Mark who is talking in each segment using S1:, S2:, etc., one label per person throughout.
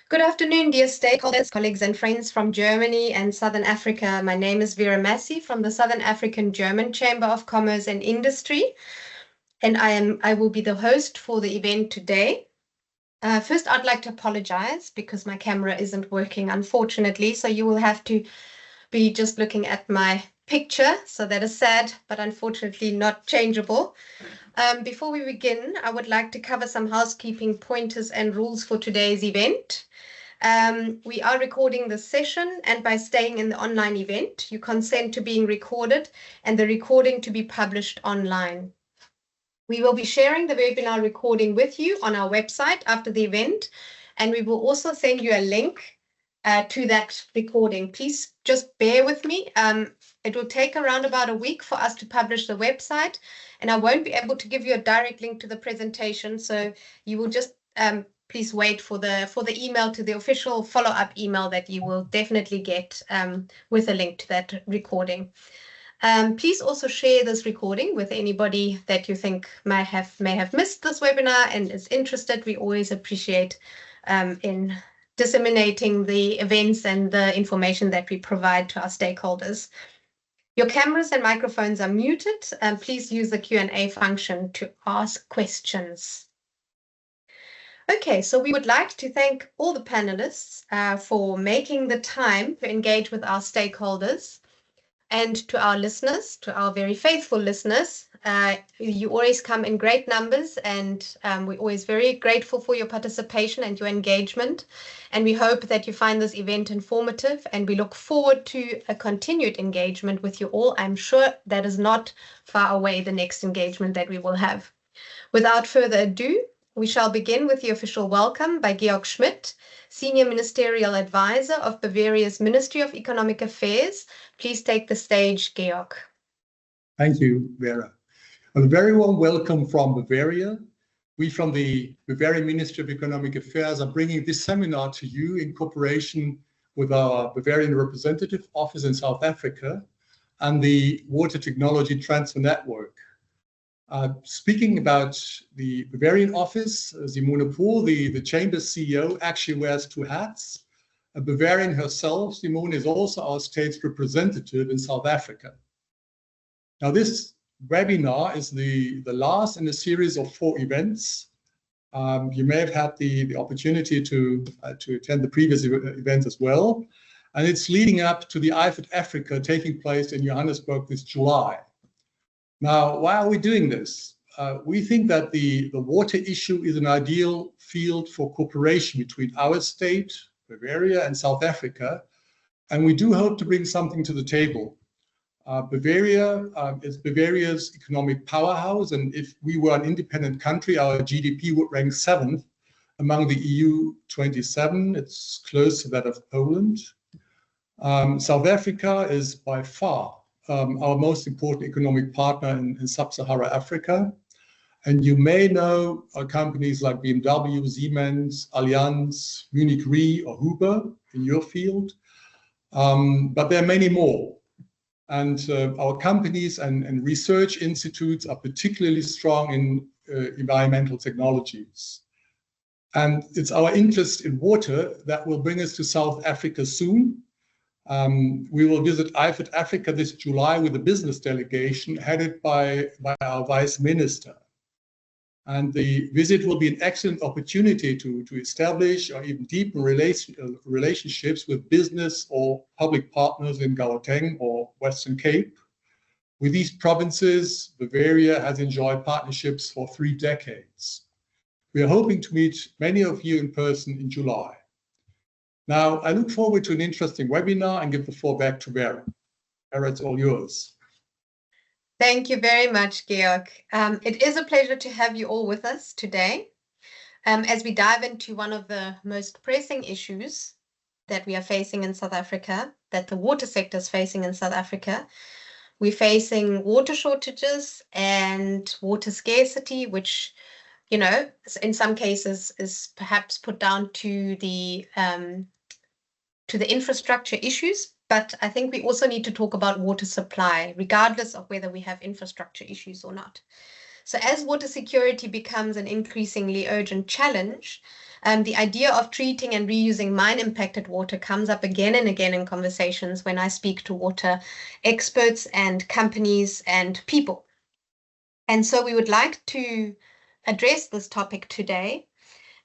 S1: Good afternoon, dear stakeholders, colleagues and friends from Germany and Southern Africa. My name is Vera Massey from the Southern African German Chamber of Commerce and Industry, and I will be the host for the event today. First, I'd like to apologize because my camera isn't working, unfortunately, so you will have to be just looking at my picture. So that is sad, but unfortunately not changeable. Before we begin, I would like to cover some housekeeping pointers and rules for today's event. We are recording this session, and by staying in the online event, you consent to being recorded and the recording to be published online. We will be sharing the webinar recording with you on our website after the event, and we will also send you a link to that recording. Please just bear with me. It will take around about a week for us to publish the website, and I won't be able to give you a direct link to the presentation, so you will just please wait for the email to the official follow-up email that you will definitely get with a link to that recording. Please also share this recording with anybody that you think may have missed this webinar and is interested. We always appreciate in disseminating the events and the information that we provide to our stakeholders. Your cameras and microphones are muted, and please use the Q&A function to ask questions. Okay, so we would like to thank all the panelists for making the time to engage with our stakeholders, and to our listeners, to our very faithful listeners. You always come in great numbers, and we're always very grateful for your participation and your engagement. And we hope that you find this event informative, and we look forward to a continued engagement with you all. I'm sure that is not far away, the next engagement that we will have. Without further ado, we shall begin with the official welcome by Georg Schmidt, Senior Ministerial Advisor of Bavaria's Ministry of Economic Affairs. Please take the stage, Georg.
S2: Thank you, Vera. A very warm welcome from Bavaria. We from the Bavarian Ministry of Economic Affairs are bringing this seminar to you in cooperation with our Bavarian Representative Office in South Africa and the Water Technology Transfer Network. Speaking about the Bavarian office, Simone Pohl, the Chamber's CEO, actually wears two hats. A Bavarian herself, Simone is also our state's representative in South Africa. Now, this webinar is the last in a series of 4 events. You may have had the opportunity to attend the previous events as well. And it's leading up to the IFED Africa taking place in Johannesburg this July. Now, why are we doing this? We think that the water issue is an ideal field for cooperation between our state, Bavaria, and South Africa, and we do hope to bring something to the table. Bavaria is Bavaria's economic powerhouse, and if we were an independent country, our GDP would rank 7th among the EU 27. It's close to that of Poland. South Africa is by far our most important economic partner in sub-Saharan Africa. And you may know companies like BMW, Siemens, Allianz, Munich Re, or Huber in your field. But there are many more. And our companies and research institutes are particularly strong in environmental technologies. And it's our interest in water that will bring us to South Africa soon. We will visit IFED Africa this July with a business delegation headed by our Vice Minister. And the visit will be an excellent opportunity to establish or even deepen relationships with business or public partners in Gauteng or Western Cape. With these provinces, Bavaria has enjoyed partnerships for 3 decades. We are hoping to meet many of you in person in July. Now, I look forward to an interesting webinar and give the floor back to Vera. Vera, it's all yours.
S1: Thank you very much, Georg. It is a pleasure to have you all with us today as we dive into one of the most pressing issues that we are facing in South Africa, that the water sector is facing in South Africa. We're facing water shortages and water scarcity, which, you know, in some cases is perhaps put down to the infrastructure issues. But I think we also need to talk about water supply, regardless of whether we have infrastructure issues or not. So as water security becomes an increasingly urgent challenge, The idea of treating and reusing mine-impacted water comes up again and again in conversations when I speak to water experts and companies and people. And so we would like to address this topic today,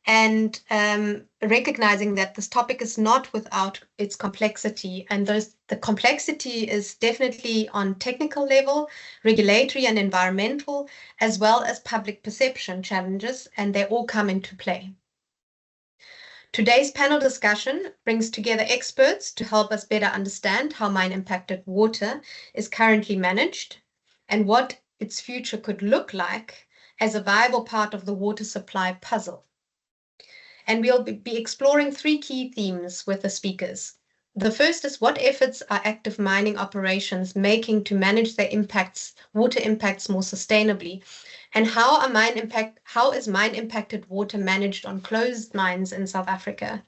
S1: and recognizing that this topic is not without its complexity. And the complexity is definitely on technical level, regulatory and environmental, as well as public perception challenges, and they all come into play. Today's panel discussion brings together experts to help us better understand how mine-impacted water is currently managed and what its future could look like as a viable part of the water supply puzzle. And we'll be exploring three key themes with the speakers. The first is, what efforts are active mining operations making to manage their water impacts more sustainably? And how is mine impacted water managed on closed mines in South Africa?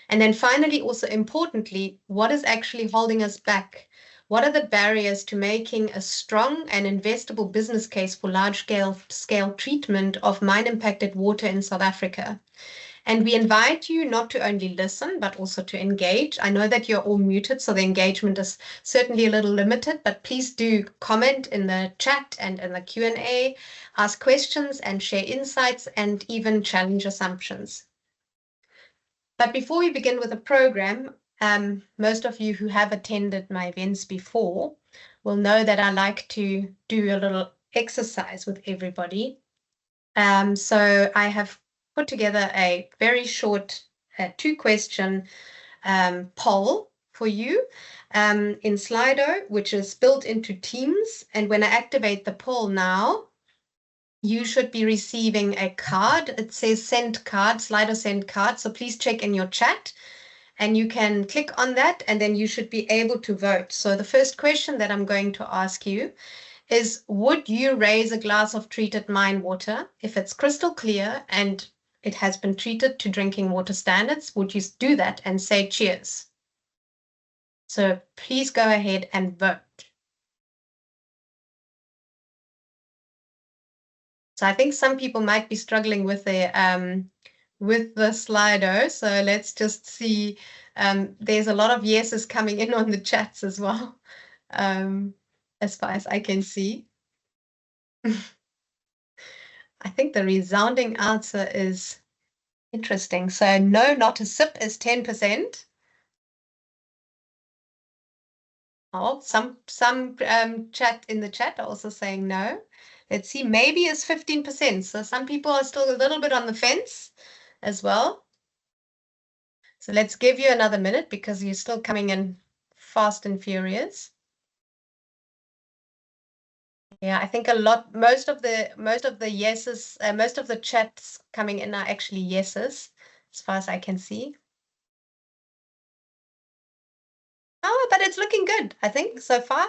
S1: And then finally, also importantly, what is actually holding us back? What are the barriers to making a strong and investable business case for large-scale treatment of mine-impacted water in South Africa? And we invite you not to only listen, but also to engage. I know that you're all muted, so the engagement is certainly a little limited, but please do comment in the chat and in the Q&A, ask questions and share insights and even challenge assumptions. But before we begin with the program, most of you who have attended my events before will know that I like to do a little exercise with everybody. So I have put together a very short 2-question poll for you in Slido, which is built into Teams. And when I activate the poll now, you should be receiving a card. It says send card, Slido send card. So please check in your chat and you can click on that and then you should be able to vote. So the first question that I'm going to ask you is, would you raise a glass of treated mine water if it's crystal clear and it has been treated to drinking water standards? Would you do that and say cheers? So please go ahead and vote. So I think some people might be struggling with the Slido. So let's just see. There's a lot of yeses coming in on the chats as well, as far as I can see. I think the resounding answer is interesting. So no, not a sip is 10%. Oh, some chat in the chat are also saying no. Let's see, maybe is 15%. So some people are still a little bit on the fence as well. So let's give you another minute because you're still coming in fast and furious. Yeah, I think most of the yeses, most of the chats coming in are actually yeses, as far as I can see. Oh, but it's looking good, I think, so far.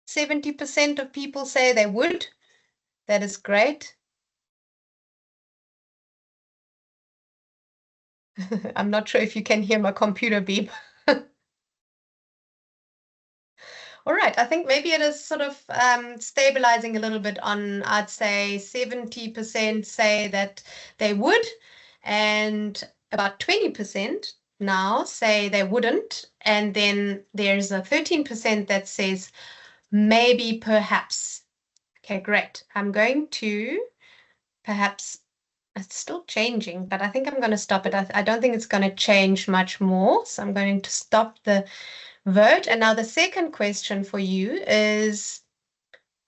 S1: 70% of people say they would. That is great. I'm not sure if you can hear my computer beep. All right, I think maybe it is sort of stabilizing a little bit on, I'd say 70% say that they would, and about 20% now say they wouldn't. And then there's a 13% that says maybe, perhaps. Okay, great. I'm going to perhaps, it's still changing, but I think I'm going to stop it. I don't think it's going to change much more. So I'm going to stop the vote. And now the second question for you is,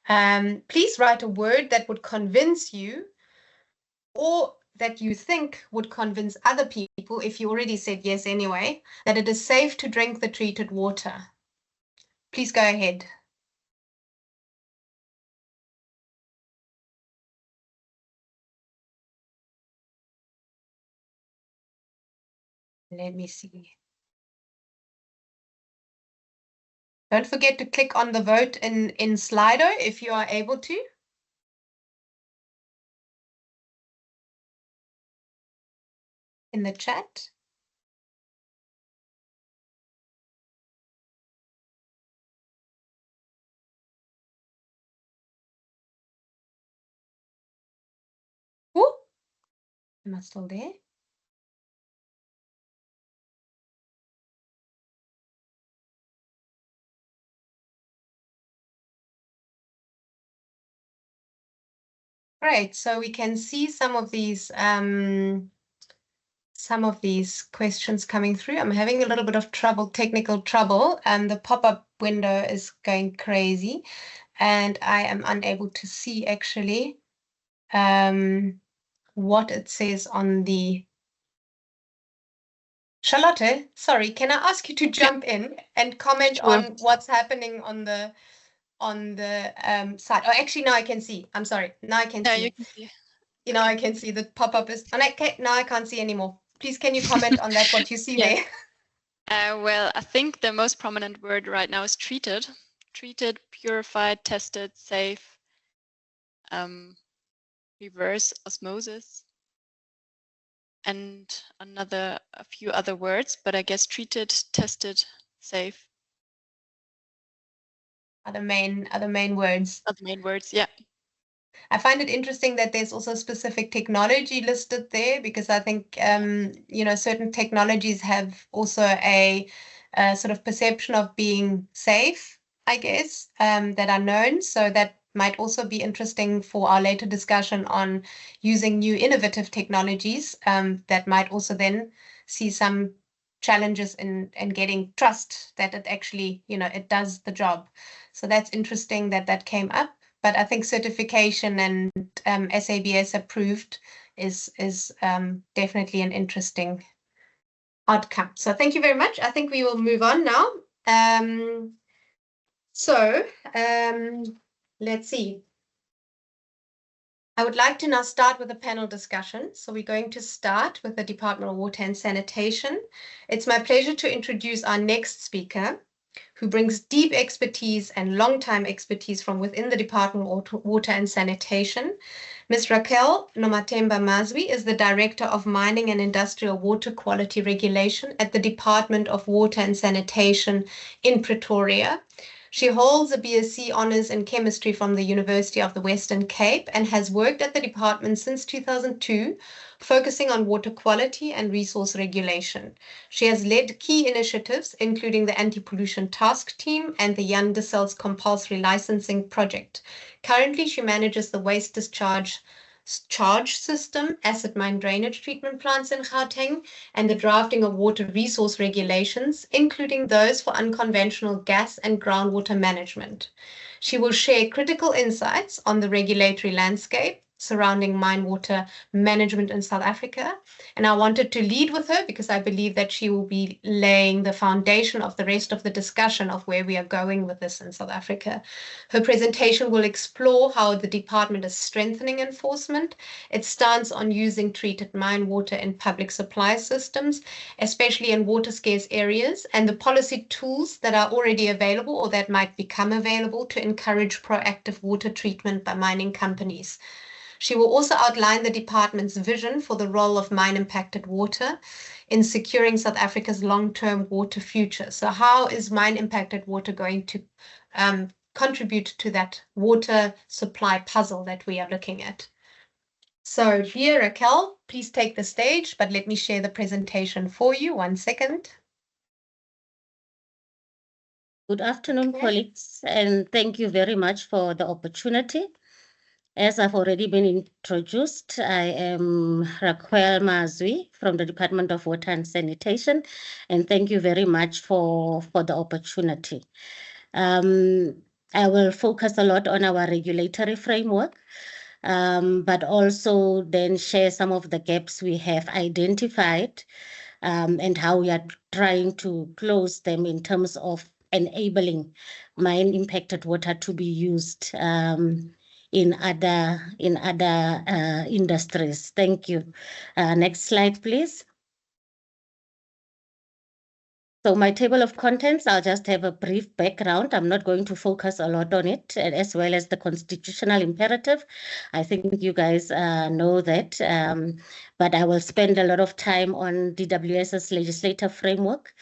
S1: please write a word that would convince you or that you think would convince other people, if you already said yes anyway, that it is safe to drink the treated water. Please go ahead. Let me see. Don't forget to click on the vote in Slido if you are able to. In the chat. Ooh, am I still there? Great. So we can see some of these questions coming through. I'm having a little bit of technical trouble, and the pop-up window is going crazy, and I am unable to see actually what it says on the. Charlotte, sorry, can I ask you to jump in and comment
S3: Sure.
S1: on what's happening on the side? Oh, actually, now I can see. I'm sorry. Now I can see.
S3: You can see.
S1: You know, I can see the pop-up is, and now I can't see anymore. Please, can you comment on that, what you see
S3: Yeah.
S1: there?
S3: Well, I think the most prominent word right now is treated. Treated, purified, tested, safe, reverse osmosis, and a few other words, but I guess treated, tested, safe.
S1: Are the main words.
S3: Are the main words, yeah.
S1: I find it interesting that there's also specific technology listed there, because I think certain technologies have also a sort of perception of being safe, I guess, that are known. So that might also be interesting for our later discussion on using new innovative technologies that might also then see some challenges in getting trust that it actually, it does the job. So that's interesting that came up. But I think certification and SABS approved is definitely an interesting outcome. So thank you very much. I think we will move on now. Let's see. I would like to now start with a panel discussion. So we're going to start with the Department of Water and Sanitation. It's my pleasure to introduce our next speaker, who brings deep expertise and long-time expertise from within the Department of Water and Sanitation. Ms. Raquel Nomatemba Mazwi is the Director of Mining and Industrial Water Quality Regulation at the Department of Water and Sanitation in Pretoria. She holds a BSc Honours in Chemistry from the University of the Western Cape and has worked at the department since 2002, focusing on water quality and resource regulation. She has led key initiatives, including the Anti-Pollution Task Team and the Jan de Cells Compulsory Licensing Project. Currently, she manages the waste discharge charge system, acid mine drainage treatment plants in Gauteng, and the drafting of water resource regulations, including those for unconventional gas and groundwater management. She will share critical insights on the regulatory landscape surrounding mine water management in South Africa. And I wanted to lead with her because I believe that she will be laying the foundation of the rest of the discussion of where we are going with this in South Africa. Her presentation will explore how the department is strengthening enforcement, its stance on using treated mine water in public supply systems, especially in water scarce areas, and the policy tools that are already available or that might become available to encourage proactive water treatment by mining companies. She will also outline the department's vision for the role of mine-impacted water in securing South Africa's long-term water future. So how is mine-impacted water going to contribute to that water supply puzzle that we are looking at? So here, Raquel, please take the stage, but let me share the presentation for you. 1 second.
S4: Good afternoon, colleagues, and thank you very much for the opportunity. As I've already been introduced, I am Raquel Mazwi from the Department of Water and Sanitation, and thank you very much for the opportunity. I will focus a lot on our regulatory framework, but also then share some of the gaps we have identified and how we are trying to close them in terms of enabling mine impacted water to be used in other industries. Thank you. Next slide, please. So my table of contents, I'll just have a brief background. I'm not going to focus a lot on it, as well as the constitutional imperative. I think you guys know that, but I will spend a lot of time on DWS's legislative framework,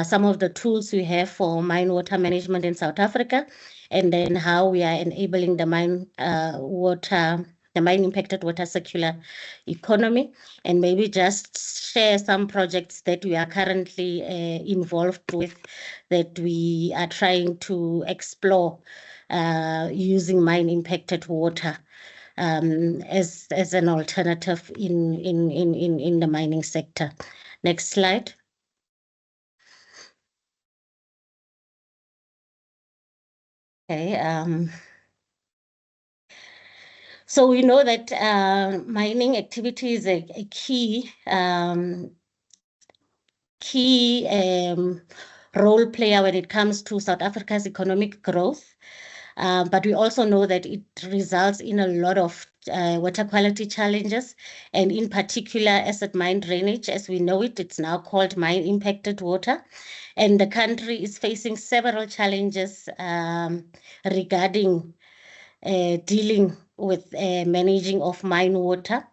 S4: some of the tools we have for mine water management in South Africa, and then how we are enabling the mine impacted water circular economy, and maybe just share some projects that we are currently involved with that we are trying to explore using mine impacted water. as an alternative in the mining sector. Next slide. Okay. So we know that mining activity is a key role player when it comes to South Africa's economic growth. But we also know that it results in a lot of water quality challenges, and in particular acid mine drainage, as we know it, it's now called mine impacted water. And the country is facing several challenges regarding dealing with managing of mine water.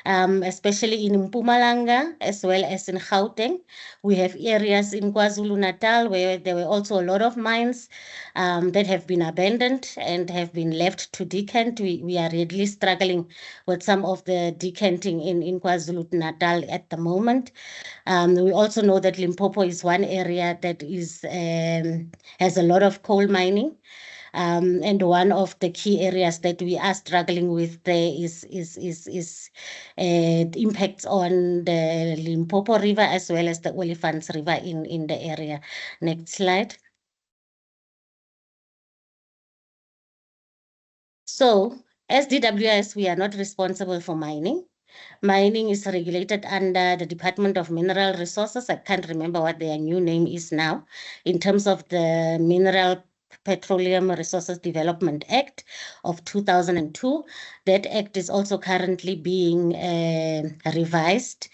S4: Especially in Mpumalanga as well as in Gauteng. We have areas in KwaZulu-Natal where there were also a lot of mines that have been abandoned and have been left to decant. We are really struggling with some of the decanting in KwaZulu-Natal at the moment. We also know that Limpopo is one area that is has a lot of coal mining. And one of the key areas that we are struggling with there is impacts on the Limpopo River as well as the Olifants River in the area. Next slide. So as DWS, we are not responsible for mining. Mining is regulated under the Department of Mineral Resources. I can't remember what their new name is now. In terms of the Mineral Petroleum Resources Development Act of 2002. That act is also currently being revised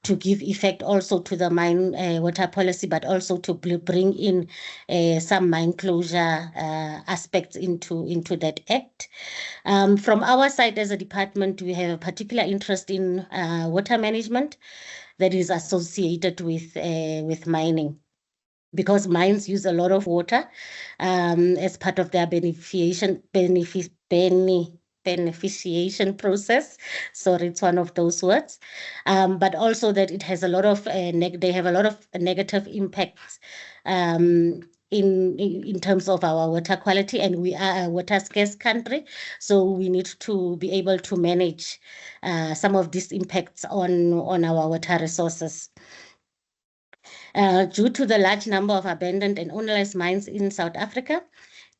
S4: to give effect also to the mine water policy, but also to bring in some mine closure aspects into that act. From our side as a department, we have a particular interest in water management that is associated with mining, because mines use a lot of water as part of their beneficiation process. Sorry, it's one of those words. But also that it has a lot of they have a lot of negative impacts in terms of our water quality, and we are a water scarce country, so we need to be able to manage some of these impacts on our water resources. Due to the large number of abandoned and ownerless mines in South Africa,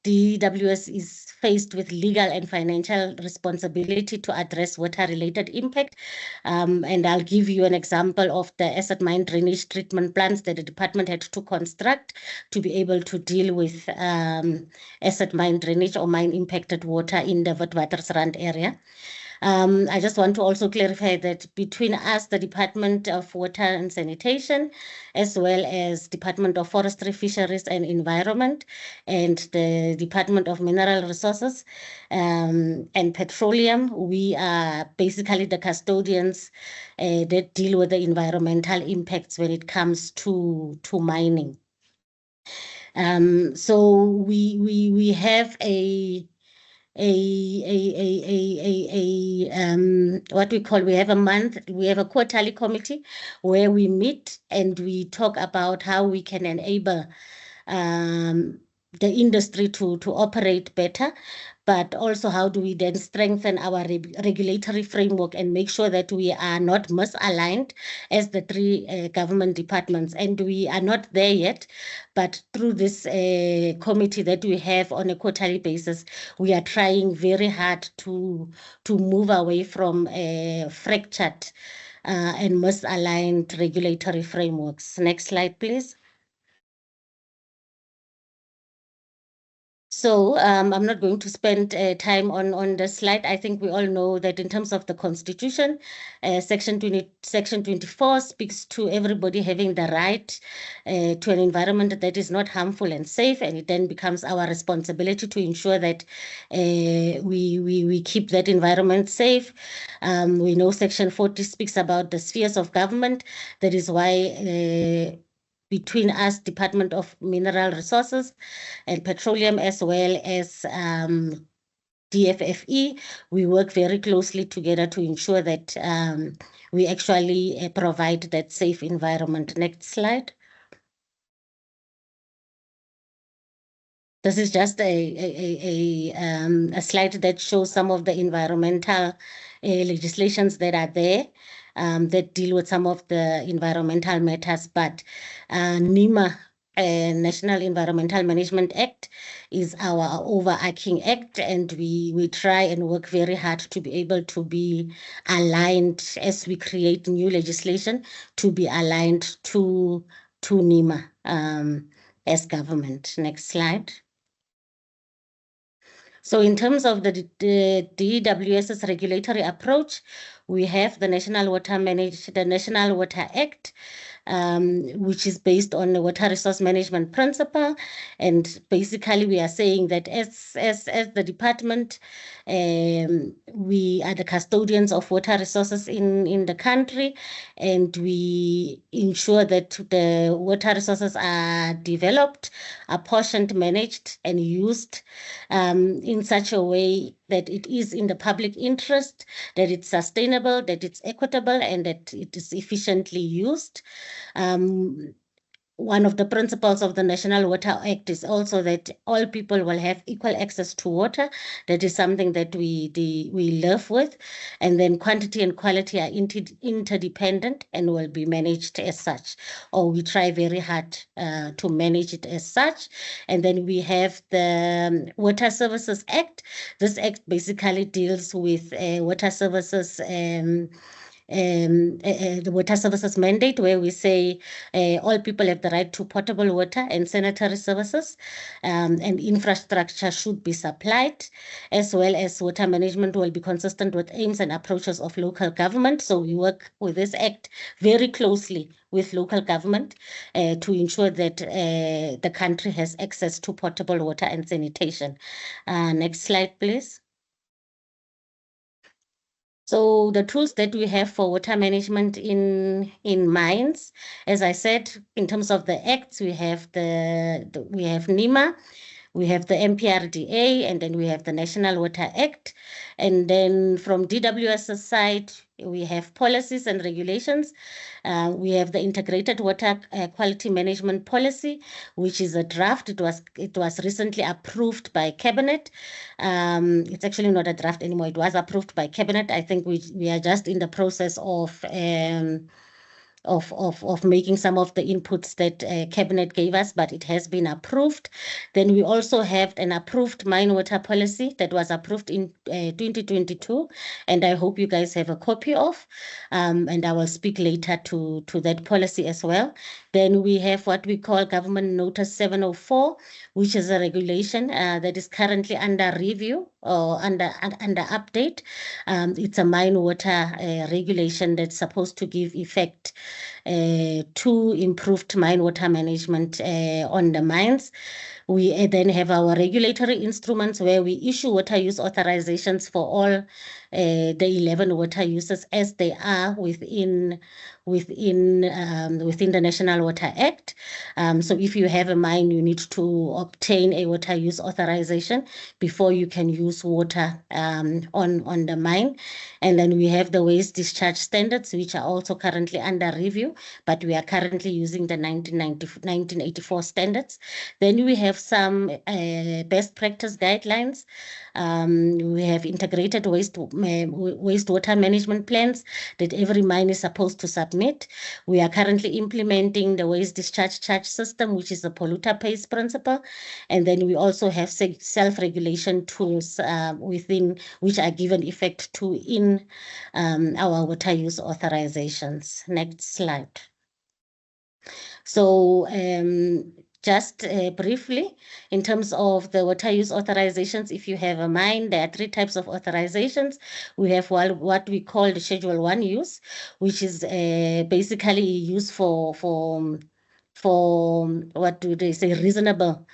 S4: DWS is faced with legal and financial responsibility to address water-related impact. And I'll give you an example of the acid mine drainage treatment plants that the department had to construct to be able to deal with acid mine drainage or mine impacted water in the Witwatersrand area. I just want to also clarify that between us, the Department of Water and Sanitation, as well as Department of Forestry, Fisheries and Environment, and the Department of Mineral Resources and Petroleum, we are basically the custodians that deal with the environmental impacts when it comes to mining. So we have what we call, we have a quarterly committee where we meet and we talk about how we can enable the industry to operate better, but also how do we then strengthen our regulatory framework and make sure that we are not misaligned as the three government departments. And we are not there yet, but through this committee that we have on a quarterly basis, we are trying very hard to move away from fractured and misaligned regulatory frameworks. Next slide, please. So I'm not going to spend time on the slide. I think we all know that in terms of the Constitution, Section 24 speaks to everybody having the right to an environment that is not harmful and safe, and it then becomes our responsibility to ensure that we keep that environment safe. We know Section 40 speaks about the spheres of government. That is why between us, Department of Mineral Resources and Petroleum, as well as DFFE, we work very closely together to ensure that we actually provide that safe environment. Next slide. This is just a slide that shows some of the environmental legislations that are there that deal with some of the environmental matters. But NEMA, National Environmental Management Act, is our overarching act, and we try and work very hard to be able to be aligned as we create new legislation to be aligned to NEMA as government. Next slide. So in terms of the DWS's regulatory approach, we have the National Water Act, which is based on the water resource management principle. And basically we are saying that as the department, we are the custodians of water resources in the country, and we ensure that the water resources are developed, apportioned, managed, and used in such a way that it is in the public interest, that it's sustainable, that it's equitable, and that it is efficiently used. One of the principles of the National Water Act is also that all people will have equal access to water. That is something that we live with. And then quantity and quality are interdependent and will be managed as such, or we try very hard to manage it as such. And then we have the Water Services Act. This act basically deals with water services, the water services mandate, where we say all people have the right to potable water and sanitary services, and infrastructure should be supplied, as well as water management will be consistent with aims and approaches of local government. So we work with this act very closely with local government to ensure that the country has access to potable water and sanitation. Next slide, please. So the tools that we have for water management in mines, as I said, in terms of the acts, we have we have NEMA, we have the MPRDA, and then we have the National Water Act. And then from DWS's side, we have policies and regulations. We have the Integrated Water Quality Management Policy, which is a draft. It was recently approved by Cabinet. It's actually not a draft anymore. It was approved by Cabinet. I think we are just in the process of making some of the inputs that Cabinet gave us, but it has been approved. Then we also have an approved mine water policy that was approved in 2022, and I hope you guys have a copy of, and I will speak later to that policy as well. Then we have what we call Government Notice 704, which is a regulation that is currently under review or under update. It's a mine water regulation that's supposed to give effect to improved mine water management on the mines. We then have our regulatory instruments where we issue water use authorizations for all the 11 water uses as they are within the National Water Act. So if you have a mine, you need to obtain a water use authorization before you can use water on the mine. And then we have the waste discharge standards, which are also currently under review, but we are currently using the 1984 standards. Then we have some best practice guidelines. We have integrated wastewater management plans that every mine is supposed to submit. We are currently implementing the waste discharge charge system, which is a polluter pays principle. And then we also have self-regulation tools within which are given effect to in our water use authorizations. Next slide. So just briefly, in terms of the water use authorizations, if you have a mine, there are 3 types of authorizations. We have what we call the Schedule 1 use, which is basically used for what do they say, reasonable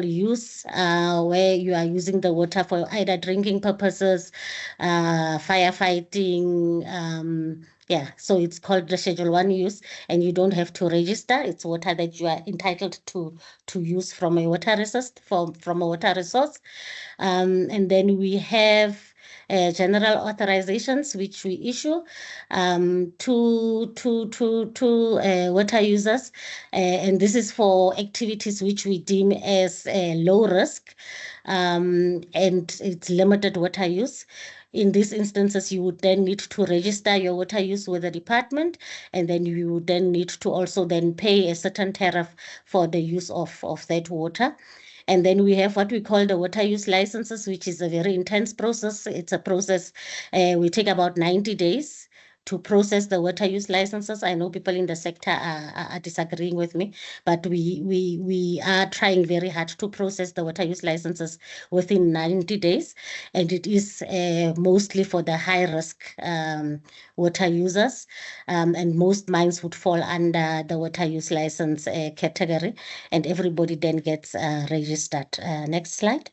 S4: use, where you are using the water for either drinking purposes, firefighting, yeah, so it's called the Schedule 1 use, and you don't have to register. It's water that you are entitled to use from a water resource, from a water resource. And then we have general authorizations which we issue to water users, and this is for activities which we deem as low risk, and it's limited water use. In these instances, you would then need to register your water use with the department, and then you would then need to also then pay a certain tariff for the use of that water. And then we have what we call the water use licenses, which is a very intense process. It's a process, we take about 90 days to process the water use licenses. I know people in the sector are disagreeing with me, but we are trying very hard to process the water use licenses within 90 days. And it is mostly for the high risk water users. And most mines would fall under the water use license category, and everybody then gets registered. Next slide.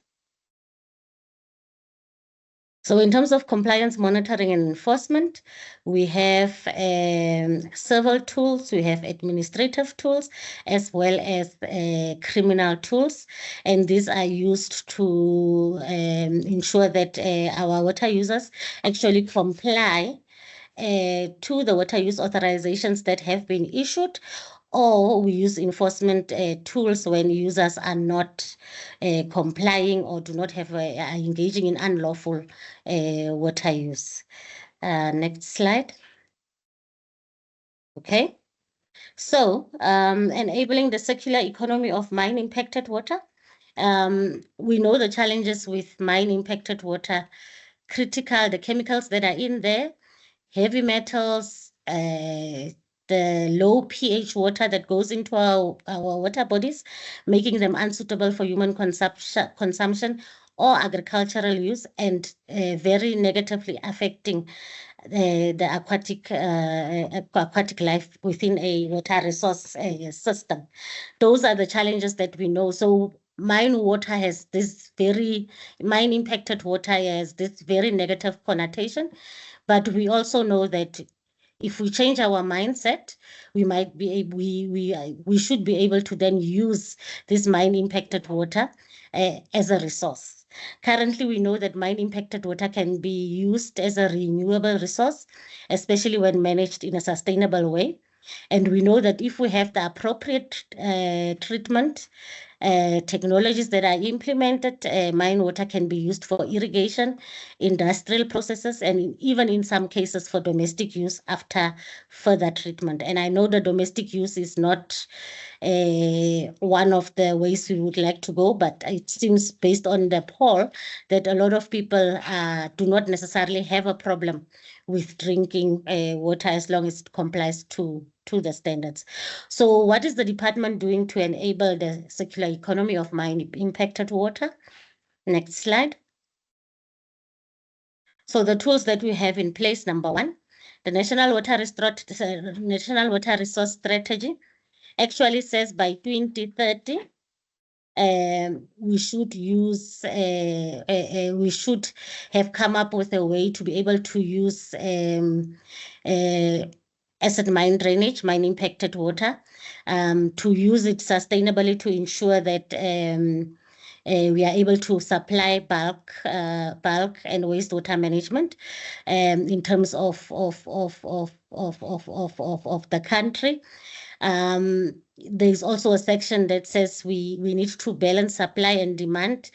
S4: So in terms of compliance monitoring and enforcement, we have several tools. We have administrative tools as well as criminal tools, and these are used to ensure that our water users actually comply to the water use authorizations that have been issued, or we use enforcement tools when users are not complying or do not have are engaging in unlawful water use. Next slide. Okay. So enabling the circular economy of mine impacted water. We know the challenges with mine impacted water, the chemicals that are in there, heavy metals, the low pH water that goes into our water bodies, making them unsuitable for human consumption or agricultural use, and very negatively affecting the aquatic life within a water resource system. Those are the challenges that we know. So mine impacted water has this very negative connotation, but we also know that if we change our mindset, we might be able, we should be able to then use this mine impacted water as a resource. Currently, we know that mine impacted water can be used as a renewable resource, especially when managed in a sustainable way. And we know that if we have the appropriate treatment, technologies that are implemented, mine water can be used for irrigation, industrial processes, and even in some cases for domestic use after further treatment. And I know the domestic use is not one of the ways we would like to go, but it seems based on the poll that a lot of people do not necessarily have a problem with drinking water as long as it complies to the standards. So what is the department doing to enable the circular economy of mine impacted water? Next slide. So the tools that we have in place, number one, the National Water Resource Strategy actually says by 2030, we should use, we should have come up with a way to be able to use acid mine drainage, mine impacted water, to use it sustainably to ensure that we are able to supply bulk and wastewater management in terms of the country. There's also a section that says we need to balance supply and demand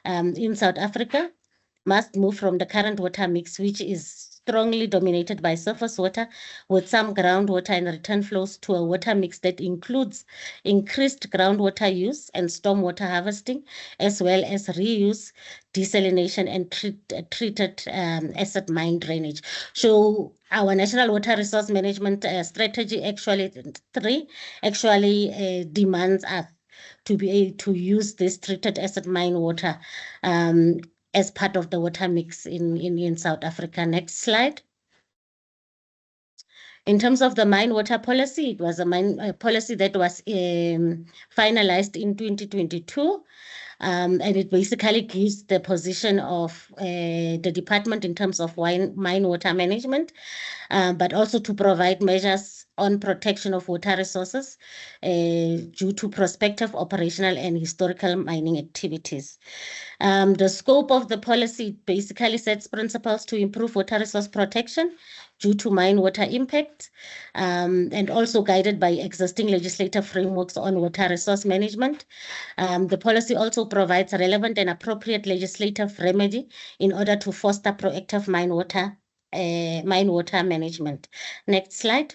S4: in South Africa, must move from the current water mix, which is strongly dominated by surface water with some groundwater and return flows, to a water mix that includes increased groundwater use and stormwater harvesting, as well as reuse, desalination, and treated acid mine drainage. So our National Water Resource Management Strategy actually demands us to be able to use this treated acid mine water as part of the water mix in South Africa. Next slide. In terms of the mine water policy, it was a mine policy that was finalized in 2022. And it basically gives the position of the department in terms of mine water management, but also to provide measures on protection of water resources due to prospective, operational, and historical mining activities. The scope of the policy basically sets principles to improve water resource protection due to mine water impacts, and also guided by existing legislative frameworks on water resource management. The policy also provides relevant and appropriate legislative remedy in order to foster proactive mine water management. Next slide.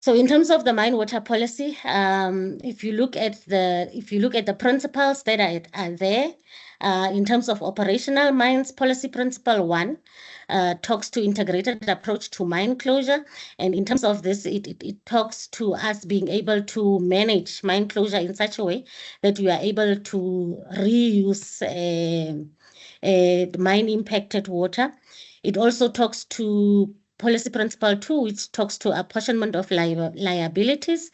S4: So in terms of the mine water policy, if you look at the principles that are there, in terms of operational mines policy, principle 1 talks to integrated approach to mine closure, and in terms of this, it talks to us being able to manage mine closure in such a way that we are able to reuse mine impacted water. It also talks to policy principle 2, which talks to apportionment of liabilities,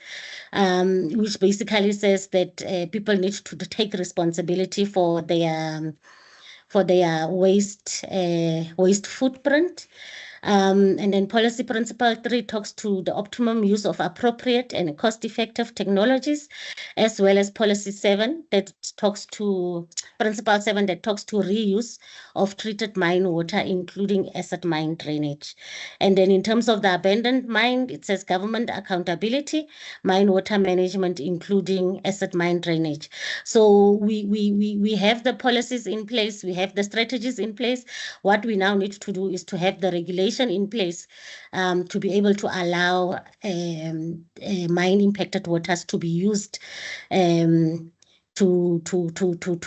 S4: which basically says that people need to take responsibility for their waste footprint. And then policy principle 3 talks to the optimum use of appropriate and cost-effective technologies, as well as policy 7 that talks to principle 7 that talks to reuse of treated mine water, including acid mine drainage. And then in terms of the abandoned mine, it says government accountability, mine water management, including acid mine drainage. So we have the policies in place, we have the strategies in place. What we now need to do is to have the regulation in place to be able to allow mine impacted waters to be used to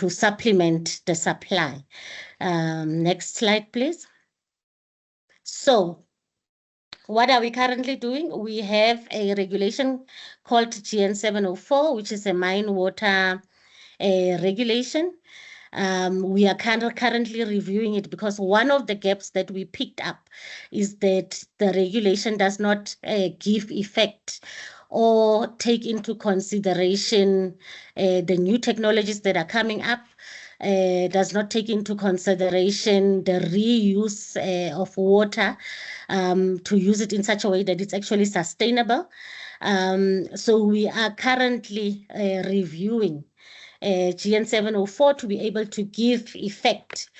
S4: supplement the supply. Next slide, please. So what are we currently doing? We have a regulation called GN 704, which is a mine water regulation. We are currently reviewing it because one of the gaps that we picked up is that the regulation does not give effect or take into consideration the new technologies that are coming up, does not take into consideration the reuse of water to use it in such a way that it's actually sustainable. So we are currently reviewing GN 704 to be able to give effect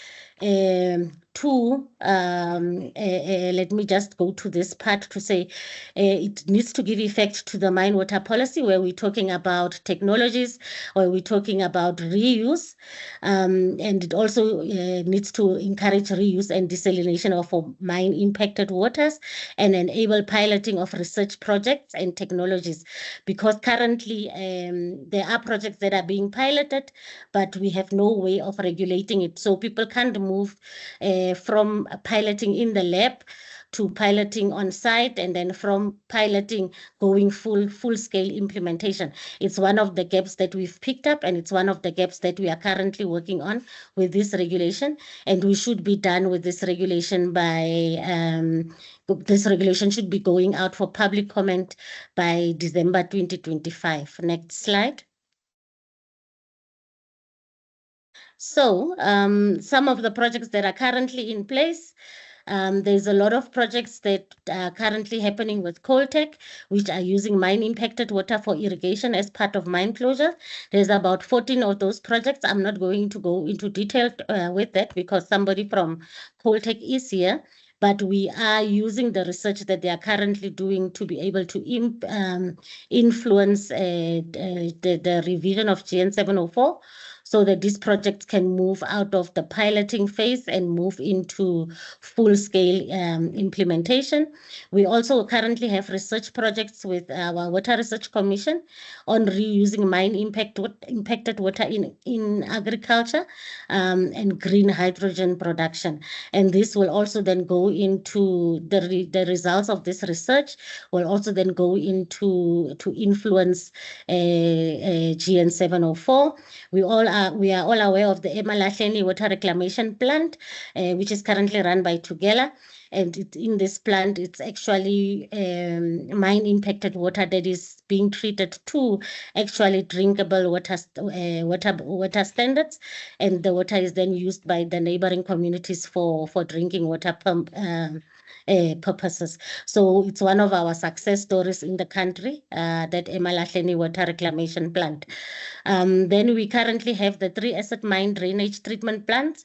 S4: to, let me just go to this part to say it needs to give effect to the mine water policy, where we're talking about technologies, where we're talking about reuse, and it also needs to encourage reuse and desalination of mine impacted waters and enable piloting of research projects and technologies, because currently there are projects that are being piloted, but we have no way of regulating it. So people can't move from piloting in the lab to piloting on site, and then from piloting going full-scale implementation. It's one of the gaps that we've picked up, and it's one of the gaps that we are currently working on with this regulation, and we should be done with this regulation by, this regulation should be going out for public comment by December 2025. Next slide. So some of the projects that are currently in place, there's a lot of projects that are currently happening with Coltech, which are using mine impacted water for irrigation as part of mine closure. There's about 14 of those projects. I'm not going to go into detail with that because somebody from Coltech is here, but we are using the research that they are currently doing to be able to influence the revision of GN 704. So that these projects can move out of the piloting phase and move into full-scale implementation. We also currently have research projects with our Water Research Commission on reusing mine impacted water in agriculture and green hydrogen production. And this will also then go into the results of this research will also then go into to influence GN 704. We are all aware of the Emalahleni Water Reclamation Plant, which is currently run by Tugela. And in this plant, it's actually mine impacted water that is being treated to actually drinkable water standards. And the water is then used by the neighboring communities for drinking water purposes. So it's one of our success stories in the country, that Emalahleni water reclamation plant. Then we currently have the 3 acid mine drainage treatment plants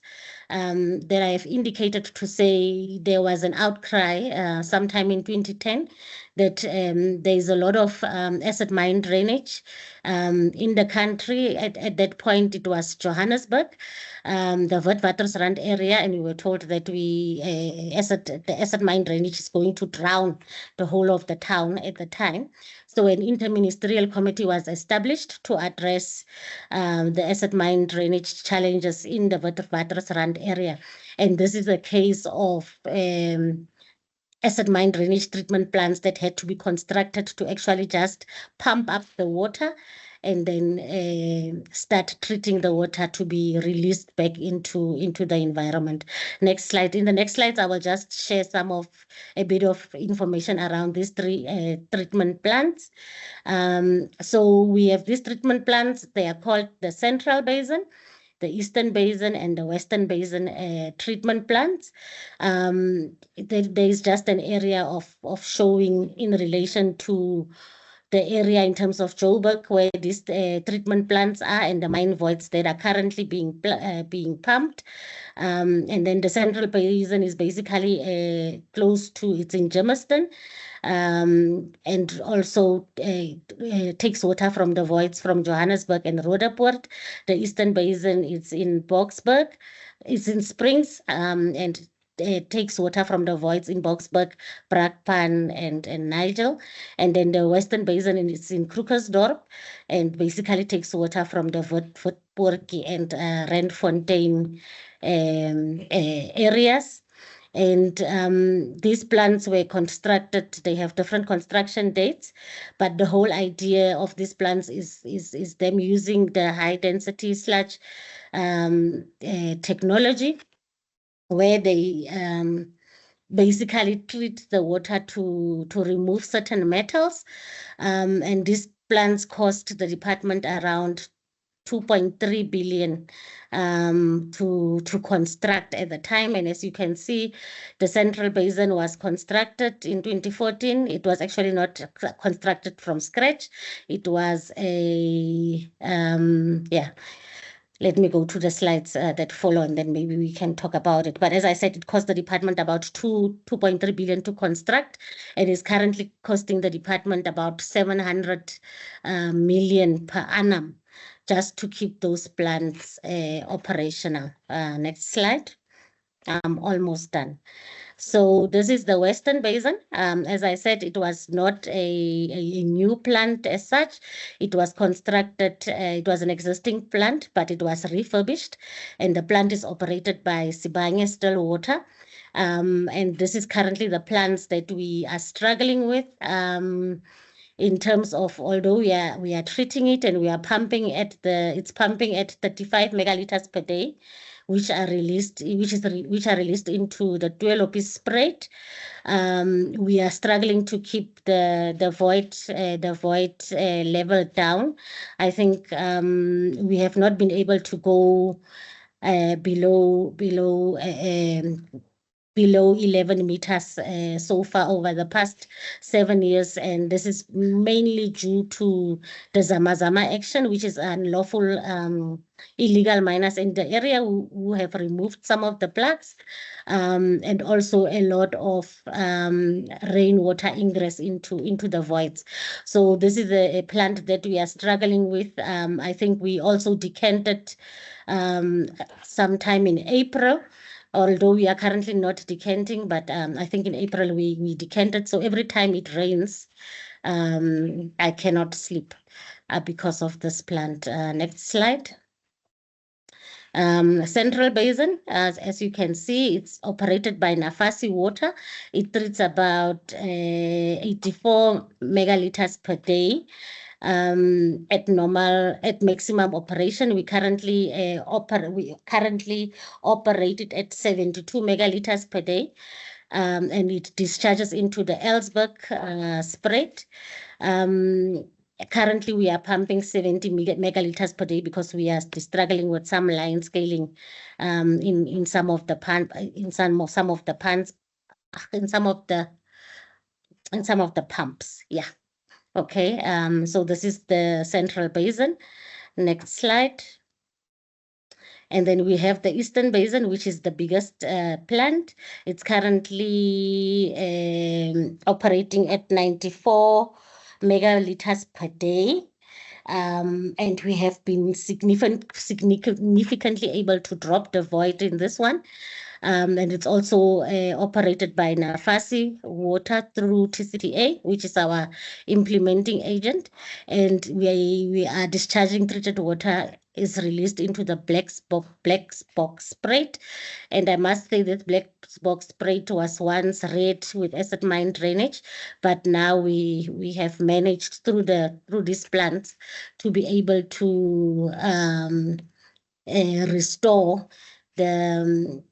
S4: that I have indicated to say there was an outcry sometime in 2010 that there is a lot of acid mine drainage in the country. At that point, it was Johannesburg, the Witwatersrand area, and we were told that the acid mine drainage is going to drown the whole of the town at the time. So an interministerial committee was established to address the acid mine drainage challenges in the Witwatersrand area. And this is a case of acid mine drainage treatment plants that had to be constructed to actually just pump up the water and then start treating the water to be released back into the environment. Next slide. In the next slides, I will just share a bit of information around these 3 treatment plants. So we have these treatment plants. They are called the Central Basin, the Eastern Basin, and the Western Basin treatment plants. There is just an area of showing in relation to the area in terms of Joburg where these treatment plants are and the mine voids that are currently being pumped. And then the Central Basin is basically close to, it's in Germiston, and also takes water from the voids from Johannesburg and Roodepoort. The Eastern Basin is in Boksburg, it's in Springs, and takes water from the voids in Boksburg, Brakpan, and Nigel. And then the Western Basin is in Krugersdorp and basically takes water from the Witpoortjie and Randfontein areas. And these plants were constructed, they have different construction dates, but the whole idea of these plants is them using the high density sludge technology, where they basically treat the water to remove certain metals. And these plants cost the department around 2.3 billion to construct at the time. And as you can see, the Central Basin was constructed in 2014. It was actually not constructed from scratch. It was let me go to the slides that follow, and then maybe we can talk about it. But as I said, it cost the department about 2.3 billion to construct. It is currently costing the department about 700 million per annum just to keep those plants operational. Next slide. I'm almost done. So this is the Western Basin. As I said, it was not a new plant as such. It was constructed, it was an existing plant, but it was refurbished. And the plant is operated by Sibanye Stillwater. And this is currently the plants that we are struggling with. In terms of, although we are treating it and we are pumping it's pumping at 35 megaliters per day, which are released into the Tuelopi Spruit. We are struggling to keep the void level down. I think we have not been able to go below 11 meters so far over the past 7 years, and this is mainly due to the Zamazama action, which is unlawful illegal miners in the area who have removed some of the plugs, and also a lot of rainwater ingress into the voids. So this is a plant that we are struggling with. I think we also decanted sometime in April, although we are currently not decanting, but I think in April we decanted. So every time it rains, I cannot sleep because of this plant. Next slide. Central Basin, as you can see, it's operated by Nafasi Water. It treats about 84 megaliters per day. At maximum operation, we currently operate it at 72 megaliters per day, and it discharges into the Elsburg Spruit. Currently, we are pumping 70 megaliters per day because we are struggling with some line scaling in some of the ponds in some of the pumps. Yeah. Okay. So this is the central basin. Next slide. And then we have the Eastern Basin, which is the biggest plant. It's currently operating at 94 megaliters per day. And we have been significantly able to drop the void in this one. And it's also operated by Nafasi Water through TCTA, which is our implementing agent. And we are discharging treated water is released into the black box spread. And I must say that black box spread was once red with acid mine drainage, but now we have managed through these plants to be able to restore the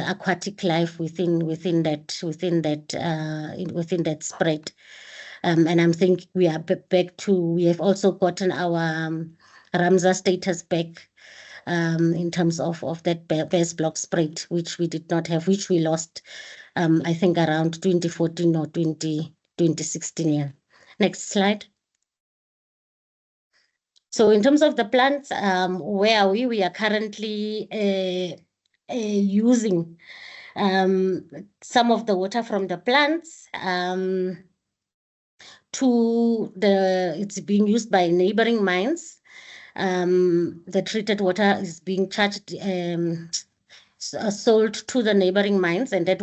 S4: aquatic life within that spread. And I'm thinking we are back to, we have also gotten our Ramsar status back in terms of that base block spread, which we did not have, which we lost, I think around 2014 or 2016. Yeah. Next slide. So in terms of the plants, where are we? We are currently using some of the water from the plants it's being used by neighboring mines. The treated water is being charged sold to the neighboring mines, and the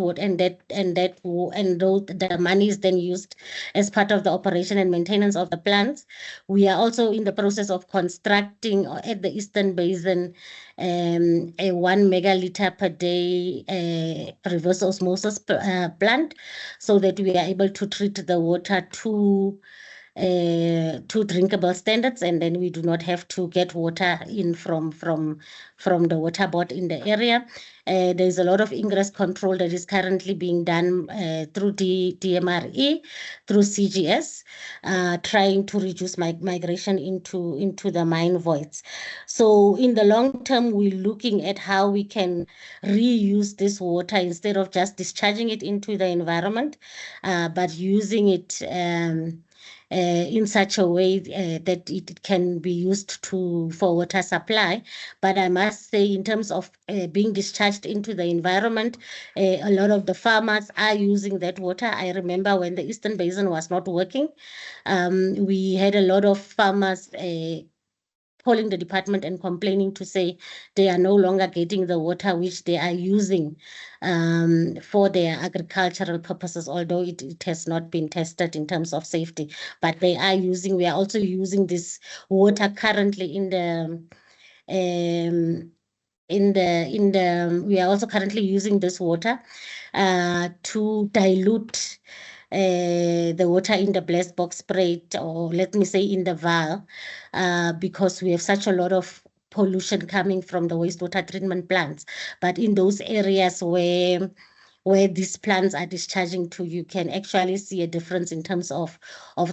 S4: money is then used as part of the operation and maintenance of the plants. We are also in the process of constructing at the Eastern Basin a 1 megaliter per day reverse osmosis plant, so that we are able to treat the water to drinkable standards, and then we do not have to get water in from the water board in the area. There's a lot of ingress control that is currently being done through DMRE, through CGS, trying to reduce migration into the mine voids. So in the long term, we're looking at how we can reuse this water instead of just discharging it into the environment, but using it in such a way that it can be used for water supply. But I must say, in terms of being discharged into the environment, a lot of the farmers are using that water. I remember when the Eastern Basin was not working, we had a lot of farmers calling the department and complaining to say they are no longer getting the water which they are using for their agricultural purposes, although it has not been tested in terms of safety. But we are also using this water currently we are also currently using this water to dilute the water in the blast box spread, or let me say in the vial, because we have such a lot of pollution coming from the wastewater treatment plants. But in those areas where these plants are discharging to, you can actually see a difference in terms of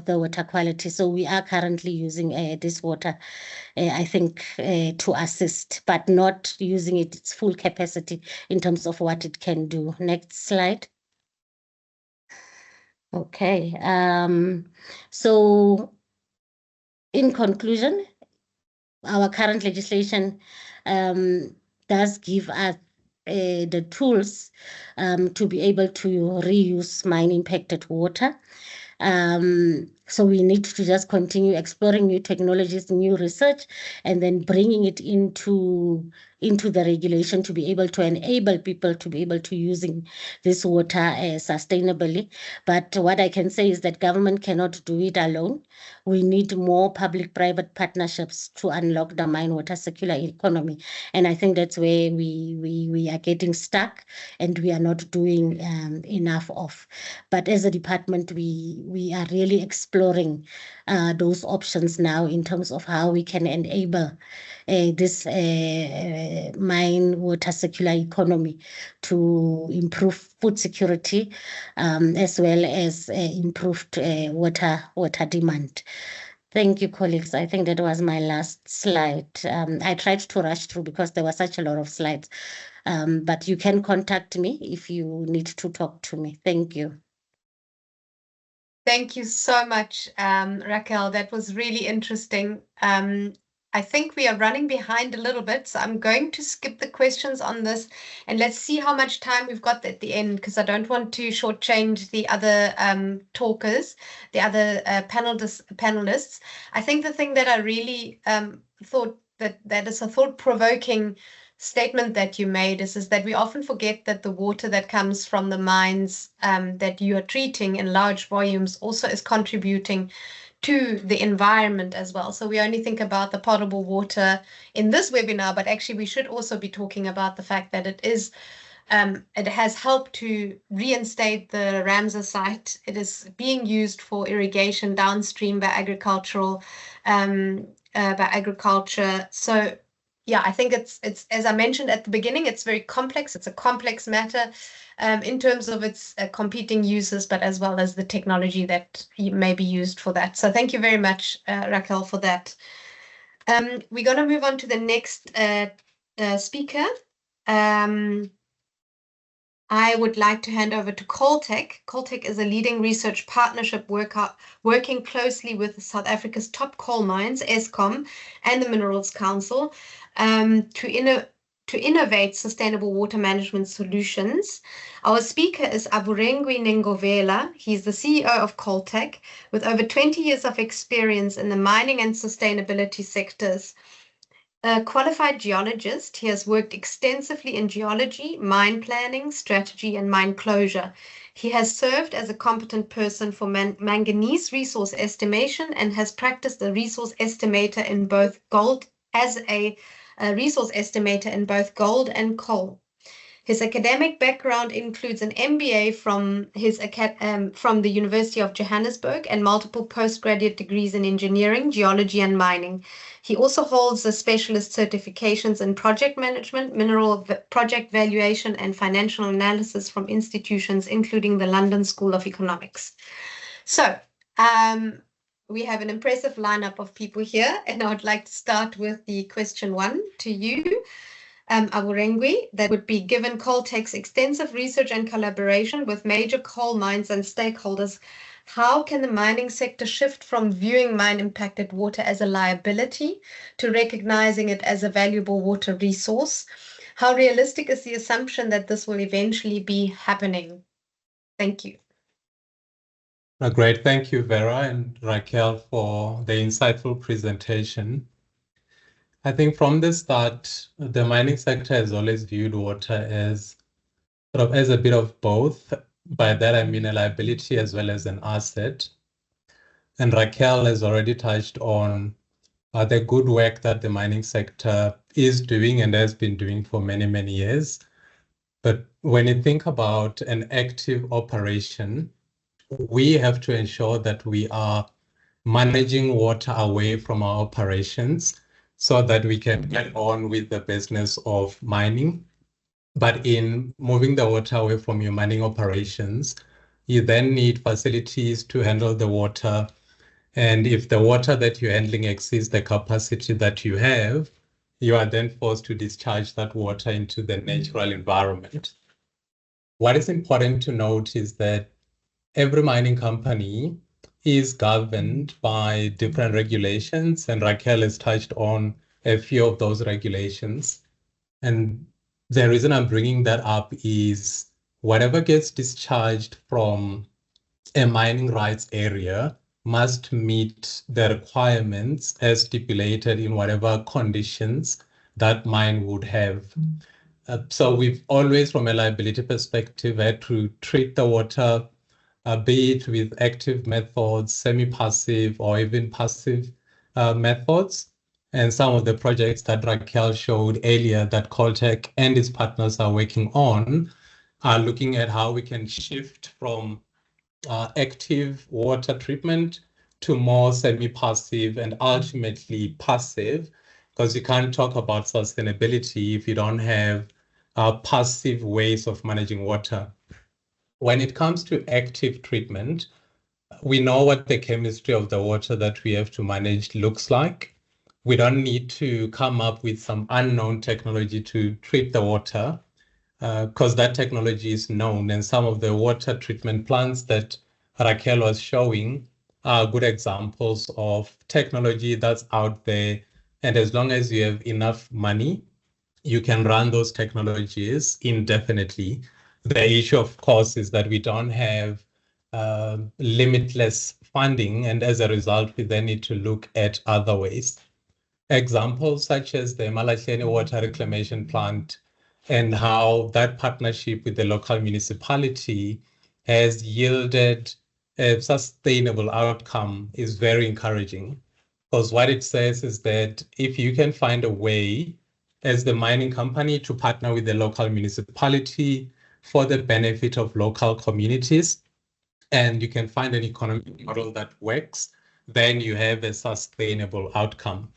S4: the water quality. So we are currently using this water, I think, to assist, but not using its full capacity in terms of what it can do. Next slide. Okay, so in conclusion, our current legislation does give us the tools to be able to reuse mine impacted water. So we need to just continue exploring new technologies, new research, and then bringing it into the regulation to be able to enable people to be able to using this water sustainably. But what I can say is that government cannot do it alone. We need more public-private partnerships to unlock the mine water circular economy. And I think that's where we are getting stuck and we are not doing enough of. But as a department, we are really exploring those options now in terms of how we can enable this mine water circular economy to improve food security as well as improved water demand. Thank you, colleagues. I think that was my last slide. I tried to rush through because there were such a lot of slides, but you can contact me if you need to talk to me. Thank you.
S1: Thank you so much, Raquel. That was really interesting. I think we are running behind a little bit, so I'm going to skip the questions on this, and let's see how much time we've got at the end, because I don't want to shortchange the other talkers, the other panelists. I think the thing that I really thought that is a thought-provoking statement that you made is that we often forget that the water that comes from the mines that you are treating in large volumes also is contributing to the environment as well. So we only think about the potable water in this webinar, but actually we should also be talking about the fact that it has helped to reinstate the Ramsar site. It is being used for irrigation downstream by agriculture. So yeah, I think it's as I mentioned at the beginning, it's very complex. It's a complex matter in terms of its competing uses, but as well as the technology that may be used for that. So thank you very much, Raquel, for that. We're going to move on to the next speaker. I would like to hand over to Caltech. Caltech is a leading research partnership working closely with South Africa's top coal mines, Eskom, and the Minerals Council to innovate sustainable water management solutions. Our speaker is Aburengwi Nengovela. He's the CEO of Caltech with over 20 years of experience in the mining and sustainability sectors. A qualified geologist, he has worked extensively in geology, mine planning, strategy, and mine closure. He has served as a competent person for manganese resource estimation and has practiced a resource estimator in both gold and coal. His academic background includes an MBA from the University of Johannesburg and multiple postgraduate degrees in engineering, geology, and mining. He also holds the specialist certifications in project management, mineral project valuation, and financial analysis from institutions including the London School of Economics. So we have an impressive lineup of people here, and I would like to start with the question 1 to you. Aburengwi, that would be, given Caltech's extensive research and collaboration with major coal mines and stakeholders, how can the mining sector shift from viewing mine-impacted water as a liability to recognizing it as a valuable water resource? How realistic is the assumption that this will eventually be happening? Thank you.
S5: Great. Thank you, Vera and Raquel, for the insightful presentation. I think from the start, the mining sector has always viewed water as sort of as a bit of both. By that, I mean a liability as well as an asset. And Raquel has already touched on the good work that the mining sector is doing and has been doing for many, many years. But when you think about an active operation, we have to ensure that we are managing water away from our operations so that we can get on with the business of mining. But in moving the water away from your mining operations, you then need facilities to handle the water. And if the water that you're handling exceeds the capacity that you have, you are then forced to discharge that water into the natural environment. What is important to note is that every mining company is governed by different regulations, and Raquel has touched on a few of those regulations. And the reason I'm bringing that up is whatever gets discharged from a mining rights area must meet the requirements as stipulated in whatever conditions that mine would have. So we've always, from a liability perspective, had to treat the water be it with active methods, semi-passive, or even passive methods. And some of the projects that Raquel showed earlier that Caltech and its partners are working on are looking at how we can shift from active water treatment to more semi-passive and ultimately passive, because you can't talk about sustainability if you don't have passive ways of managing water. When it comes to active treatment, we know what the chemistry of the water that we have to manage looks like. We don't need to come up with some unknown technology to treat the water, because that technology is known, and some of the water treatment plants that Raquel was showing are good examples of technology that's out there. And as long as you have enough money, you can run those technologies indefinitely. The issue, of course, is that we don't have limitless funding, and as a result, we then need to look at other ways. Examples such as the Malahleni water reclamation plant and how that partnership with the local municipality has yielded a sustainable outcome is very encouraging. Because what it says is that if you can find a way as the mining company to partner with the local municipality for the benefit of local communities, and you can find an economic model that works, then you have a sustainable outcome.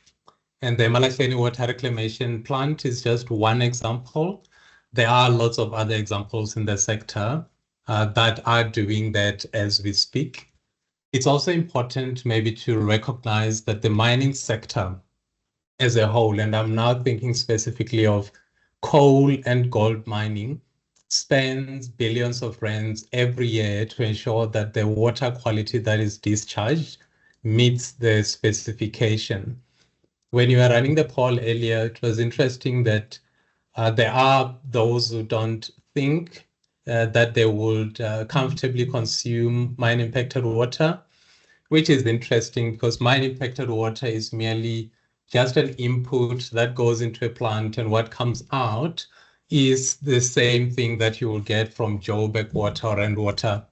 S5: And the Malahleni water reclamation plant is just one example. There are lots of other examples in the sector that are doing that as we speak. It's also important maybe to recognize that the mining sector as a whole, and I'm now thinking specifically of coal and gold mining, spends billions of rands every year to ensure that the water quality that is discharged meets the specification. When you were running the poll earlier, it was interesting that there are those who don't think that they would comfortably consume mine impacted water, which is interesting because mine impacted water is merely just an input that goes into a plant, and what comes out is the same thing that you will get from Joburg water and water,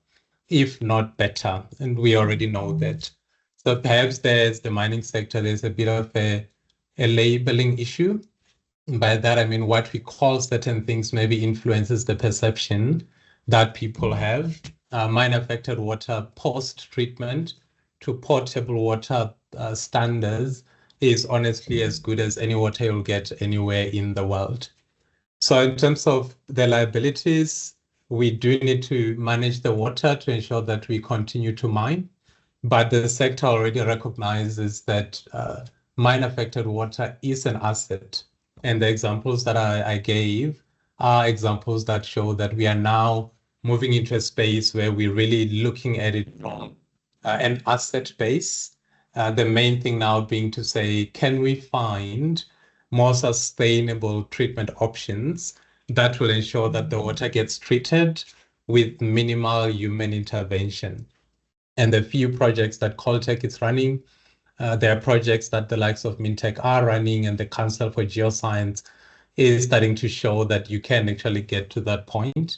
S5: if not better. And we already know that. So perhaps there's the mining sector, there's a bit of a labeling issue. By that, I mean what we call certain things maybe influences the perception that people have. Mine affected water post-treatment to potable water standards is honestly as good as any water you'll get anywhere in the world. So in terms of the liabilities, we do need to manage the water to ensure that we continue to mine. But the sector already recognizes that mine affected water is an asset. And the examples that I gave are examples that show that we are now moving into a space where we're really looking at it from an asset base. The main thing now being to say, can we find more sustainable treatment options that will ensure that the water gets treated with minimal human intervention? And the few projects that Caltech is running, there are projects that the likes of Mintech are running, and the Council for Geoscience is starting to show that you can actually get to that point.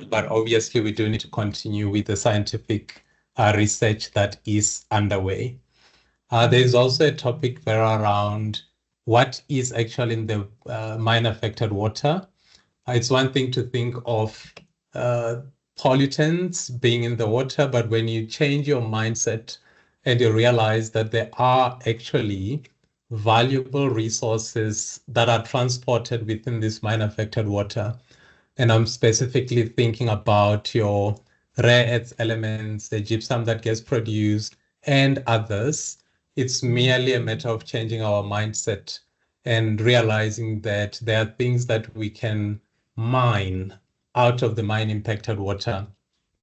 S5: But obviously, we do need to continue with the scientific research that is underway. There's also a topic there around what is actually in the mine-affected water. It's one thing to think of pollutants being in the water, but when you change your mindset and you realize that there are actually valuable resources that are transported within this mine-affected water, and I'm specifically thinking about your rare earth elements, the gypsum that gets produced, and others, it's merely a matter of changing our mindset and realizing that there are things that we can mine out of the mine-impacted water.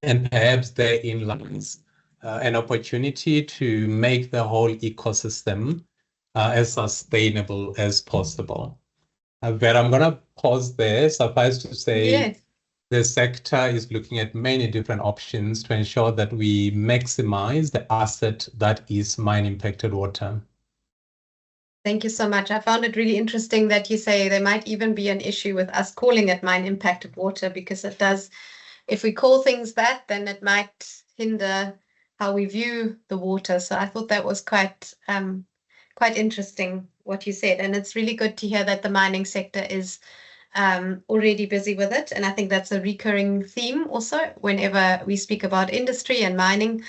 S5: And perhaps therein lies an opportunity to make the whole ecosystem as sustainable as possible. Vera, I'm going to pause there. Suffice to say, yes, the sector is looking at many different options to ensure that we maximize the asset that is mine-impacted water.
S1: Thank you so much. I found it really interesting that you say there might even be an issue with us calling it mine-impacted water, because it does, if we call things that, then it might hinder how we view the water. So I thought that was quite interesting what you said. And it's really good to hear that the mining sector is already busy with it. And I think that's a recurring theme also whenever we speak about industry and mining,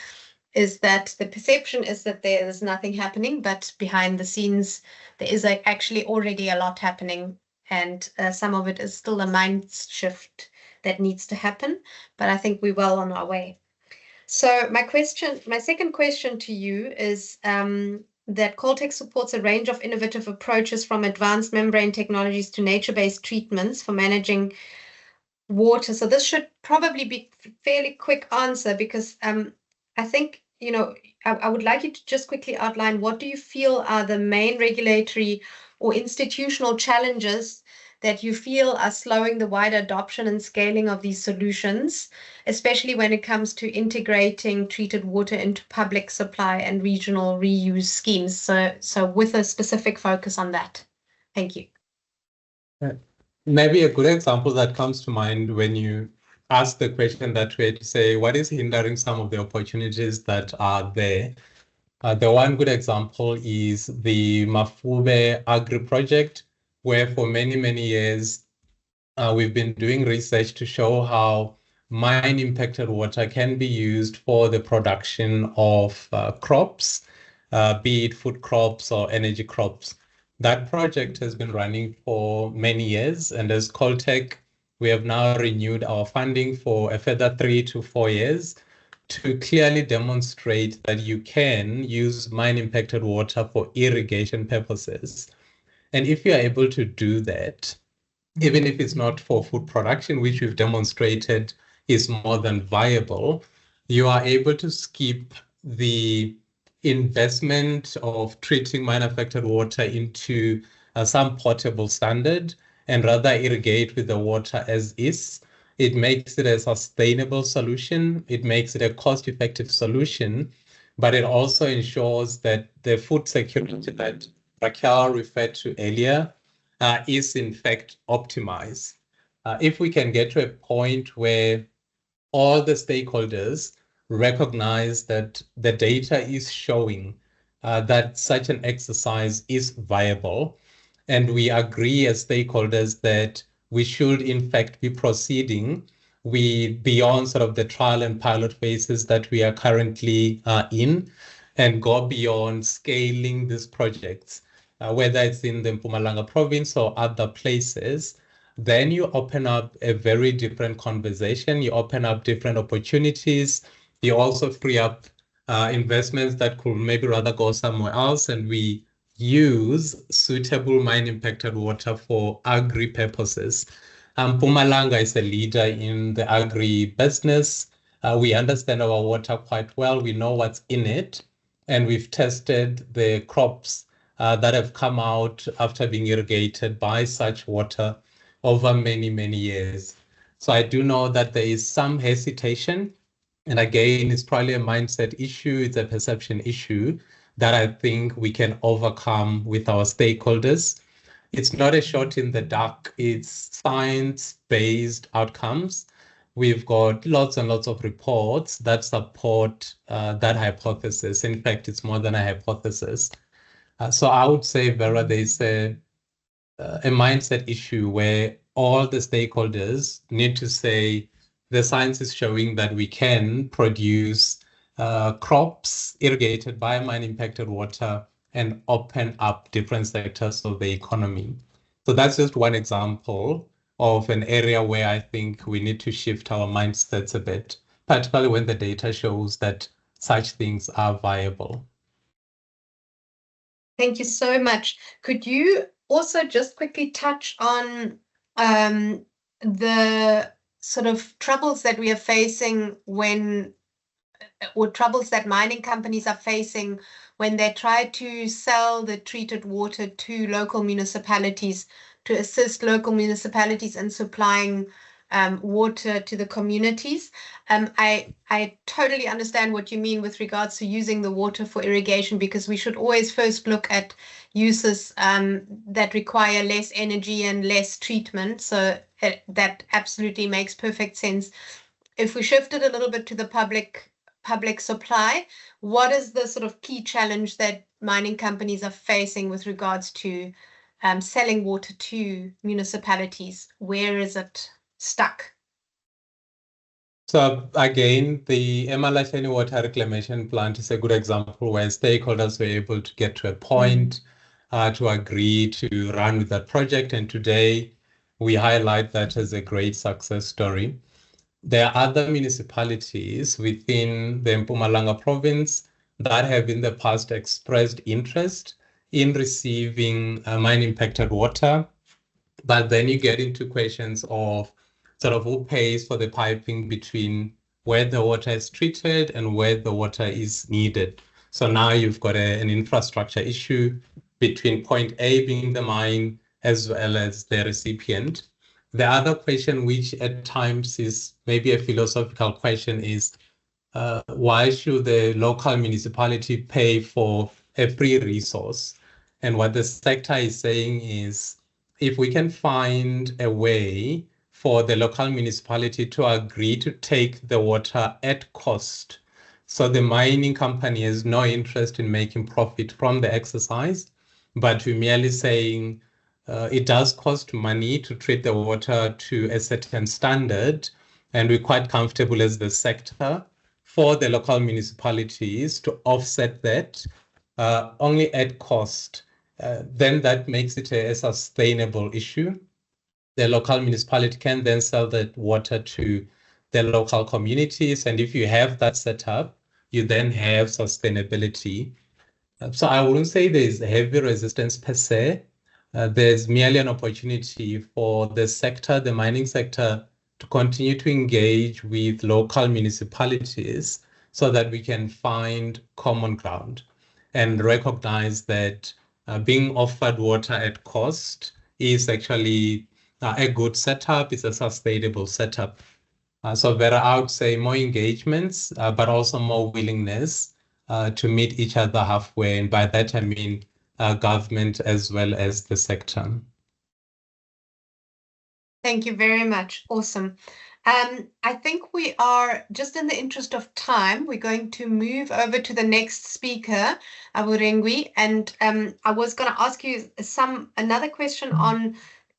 S1: is that the perception is that there is nothing happening, but behind the scenes, there is actually already a lot happening. And some of it is still a mind shift that needs to happen. But I think we're well on our way. So my second question to you is that Caltech supports a range of innovative approaches from advanced membrane technologies to nature-based treatments for managing water. So this should probably be a fairly quick answer because I think, I would like you to just quickly outline what do you feel are the main regulatory or institutional challenges that you feel are slowing the wider adoption and scaling of these solutions, especially when it comes to integrating treated water into public supply and regional reuse schemes. So with a specific focus on that. Thank you.
S5: Maybe a good example that comes to mind when you ask the question that way to say, what is hindering some of the opportunities that are there? The one good example is the Mafube Agri project, where for many, many years, we've been doing research to show how mine impacted water can be used for the production of crops, be it food crops or energy crops. That project has been running for many years, and as Caltech, we have now renewed our funding for a further 3 to 4 years to clearly demonstrate that you can use mine impacted water for irrigation purposes. And if you are able to do that, even if it's not for food production, which we've demonstrated is more than viable, you are able to skip the investment of treating mine affected water into some potable standard and rather irrigate with the water as is. It makes it a sustainable solution. It makes it a cost-effective solution, but it also ensures that the food security that Raquel referred to earlier is in fact optimized. If we can get to a point where all the stakeholders recognize that the data is showing that such an exercise is viable, and we agree as stakeholders that we should in fact be proceeding beyond sort of the trial and pilot phases that we are currently in, and go beyond scaling these projects, whether it's in the Mpumalanga province or other places, then you open up a very different conversation. You open up different opportunities. You also free up investments that could maybe rather go somewhere else, and we use suitable mine impacted water for agri purposes. Mpumalanga is a leader in the agri business. We understand our water quite well. We know what's in it, and we've tested the crops that have come out after being irrigated by such water over many, many years. So I do know that there is some hesitation. And again, it's probably a mindset issue. It's a perception issue that I think we can overcome with our stakeholders. It's not a shot in the dark. It's science-based outcomes. We've got lots and lots of reports that support that hypothesis. In fact, it's more than a hypothesis. So I would say, Vera, there's a mindset issue where all the stakeholders need to say the science is showing that we can produce crops irrigated by mine impacted water and open up different sectors of the economy. So that's just one example of an area where I think we need to shift our mindsets a bit, particularly when the data shows that such things are viable.
S1: Thank you so much. Could you also just quickly touch on the sort of troubles that we are facing or troubles that mining companies are facing when they try to sell the treated water to local municipalities to assist local municipalities in supplying water to the communities? I totally understand what you mean with regards to using the water for irrigation, because we should always first look at uses that require less energy and less treatment. So that absolutely makes perfect sense. If we shift it a little bit to the public supply, what is the sort of key challenge that mining companies are facing with regards to selling water to municipalities? Where is it stuck?
S5: So again, the Emalasheni water reclamation plant is a good example where stakeholders were able to get to a point to agree to run with that project. And today we highlight that as a great success story. there are other municipalities within the Mpumalanga province that have in the past expressed interest in receiving mine impacted water. But then you get into questions of sort of who pays for the piping between where the water is treated and where the water is needed. So now you've got an infrastructure issue between point A being the mine as well as the recipient. The other question, which at times is maybe a philosophical question, is why should the local municipality pay for a free resource? And what the sector is saying is, if we can find a way for the local municipality to agree to take the water at cost, so the mining company has no interest in making profit from the exercise, but we're merely saying it does cost money to treat the water to a certain standard, and we're quite comfortable as the sector for the local municipalities to offset that only at cost. Then that makes it a sustainable issue. The local municipality can then sell that water to the local communities, and if you have that set up, you then have sustainability. So I wouldn't say there's heavy resistance per se. There's merely an opportunity for the sector, the mining sector, to continue to engage with local municipalities so that we can find common ground and recognize that being offered water at cost is actually a good setup, it's a sustainable setup. So Vera, I would say more engagements, but also more willingness to meet each other halfway. And by that, I mean government as well as the sector.
S1: Thank you very much. Awesome. I think we are, just in the interest of time, we're going to move over to the next speaker, Aburengwi. And I was going to ask you another question on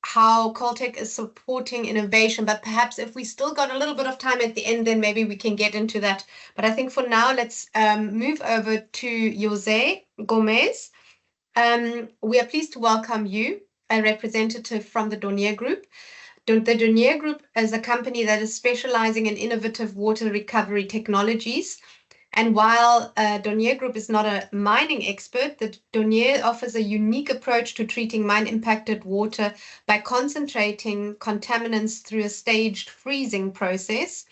S1: how Caltech is supporting innovation, but perhaps if we still got a little bit of time at the end, then maybe we can get into that. But I think for now, let's move over to Jose Gomez. We are pleased to welcome you, a representative from the Dornier Group. The Dornier Group is a company that is specializing in innovative water recovery technologies. And while Dornier Group is not a mining expert, the Dornier offers a unique approach to treating mine-impacted water by concentrating contaminants through a staged freezing process.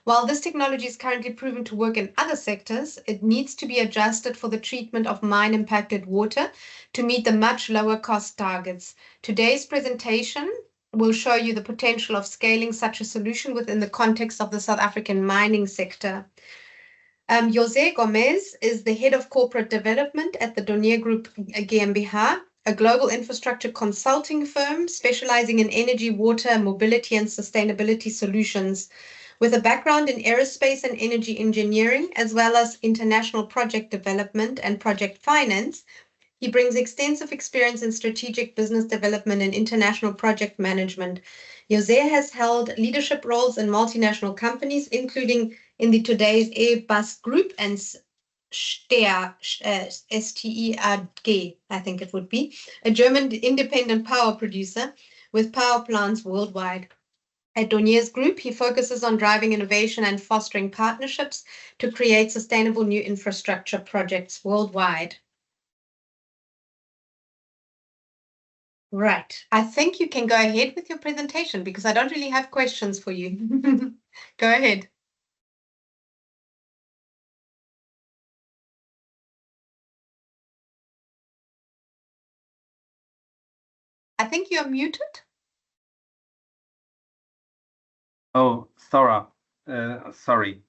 S1: While this technology is currently proven to work in other sectors, it needs to be adjusted for the treatment of mine-impacted water to meet the much lower cost targets. Today's presentation will show you the potential of scaling such a solution within the context of the South African mining sector. Jose Gomez is the head of corporate development at the Dornier Group GmbH, a global infrastructure consulting firm specializing in energy, water, mobility, and sustainability solutions. With a background in aerospace and energy engineering, as well as international project development and project finance, he brings extensive experience in strategic business development and international project management. Jose has held leadership roles in multinational companies, including in the today's Airbus Group and STEAG, I think it would be, a German independent power producer with power plants worldwide. At Dornier's Group, he focuses on driving innovation and fostering partnerships to create sustainable new infrastructure projects worldwide. Right. I think you can go ahead with your presentation because I don't really have questions for you. Go ahead. I think you're muted.
S6: Oh, Sarah, sorry.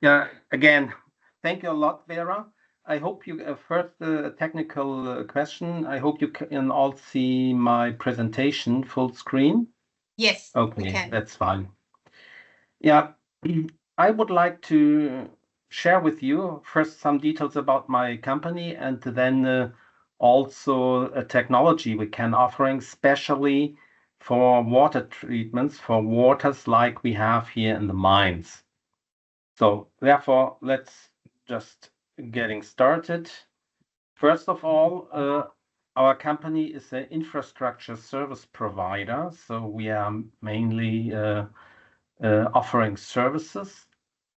S6: Yeah, again, thank you a lot, Vera. I hope you, first technical question. I hope you can all see my presentation full screen.
S1: Yes,
S6: Okay,
S1: we can.
S6: That's fine. Yeah, I would like to share with you first some details about my company and then also a technology we can offering, especially for water treatments, for waters like we have here in the mines. So therefore, let's just getting started. First of all, our company is an infrastructure service provider. So we are mainly offering services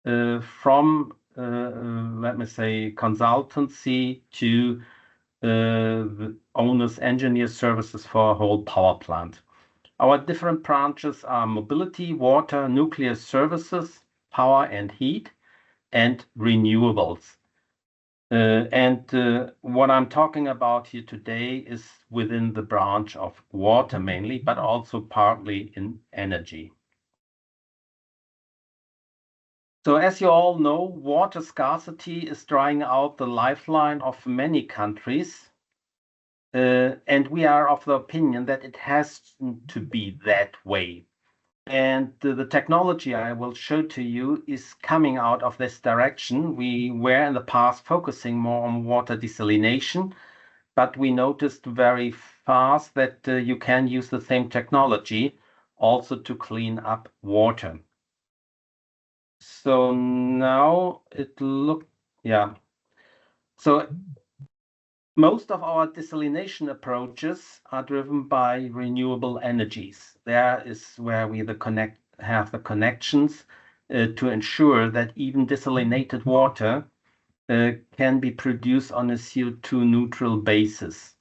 S6: from, let me say, consultancy to the owner's engineer services for a whole power plant. Our different branches are mobility, water, nuclear services, power and heat, and renewables. What I'm talking about here today is within the branch of water mainly, but also partly in energy. So as you all know, water scarcity is drying out the lifeline of many countries. And we are of the opinion that it has to be that way. And the technology I will show to you is coming out of this direction. We were in the past focusing more on water desalination, but we noticed very fast that you can use the same technology also to clean up water. So now So most of our desalination approaches are driven by renewable energies. There is where we have the connections to ensure that even desalinated water can be produced on a CO2 neutral basis.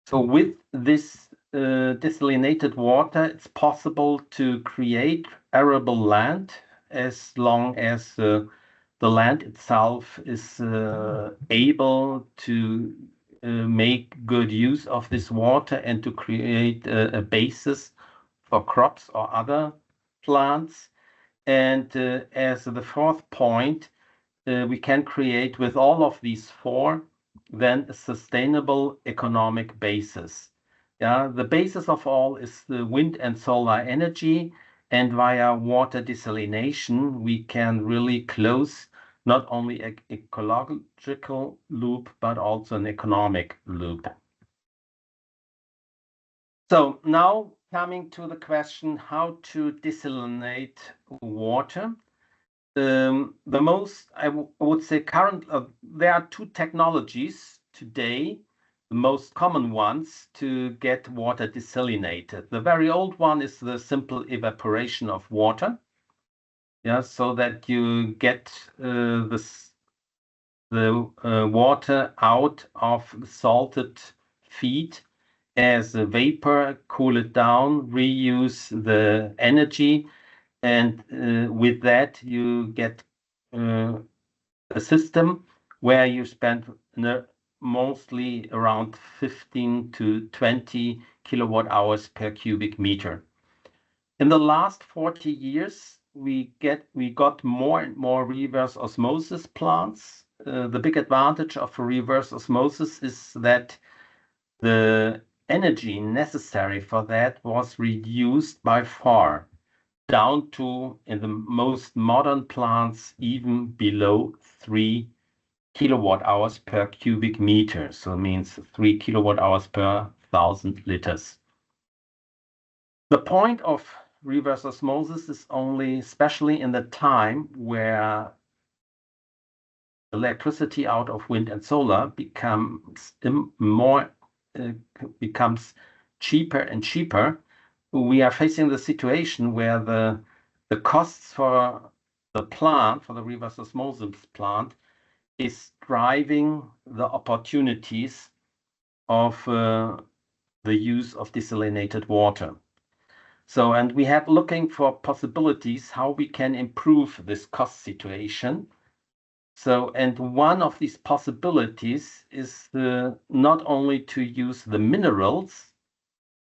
S6: So with this desalinated water, it's possible to create arable land as long as the land itself is able to make good use of this water and to create a basis for crops or other plants. And as the fourth point, we can create with all of these four then a sustainable economic basis. The basis of all is the wind and solar energy, and via water desalination we can really close not only an ecological loop but also an economic loop. So now coming to the question how to desalinate water. The most, I would say, there are two technologies today, the most common ones to get water desalinated. The very old one is the simple evaporation of water, so that you get the water out of the salted feed as a vapor, cool it down, reuse the energy. And with that, you get a system where you spend mostly around 15 to 20 kilowatt hours per cubic meter. In the last 40 years, we got more and more reverse osmosis plants. The big advantage of reverse osmosis is that the energy necessary for that was reduced by far, down to, in the most modern plants, even below 3 kilowatt hours per cubic meter. So it means 3 kilowatt hours per 1,000 liters. The point of reverse osmosis is only, especially in the time where electricity out of wind and solar becomes cheaper and cheaper. We are facing the situation where the costs for the plant, for the reverse osmosis plant, is driving the opportunities of the use of desalinated water. So, and we have looking for possibilities how we can improve this cost situation. So, and one of these possibilities is not only to use the minerals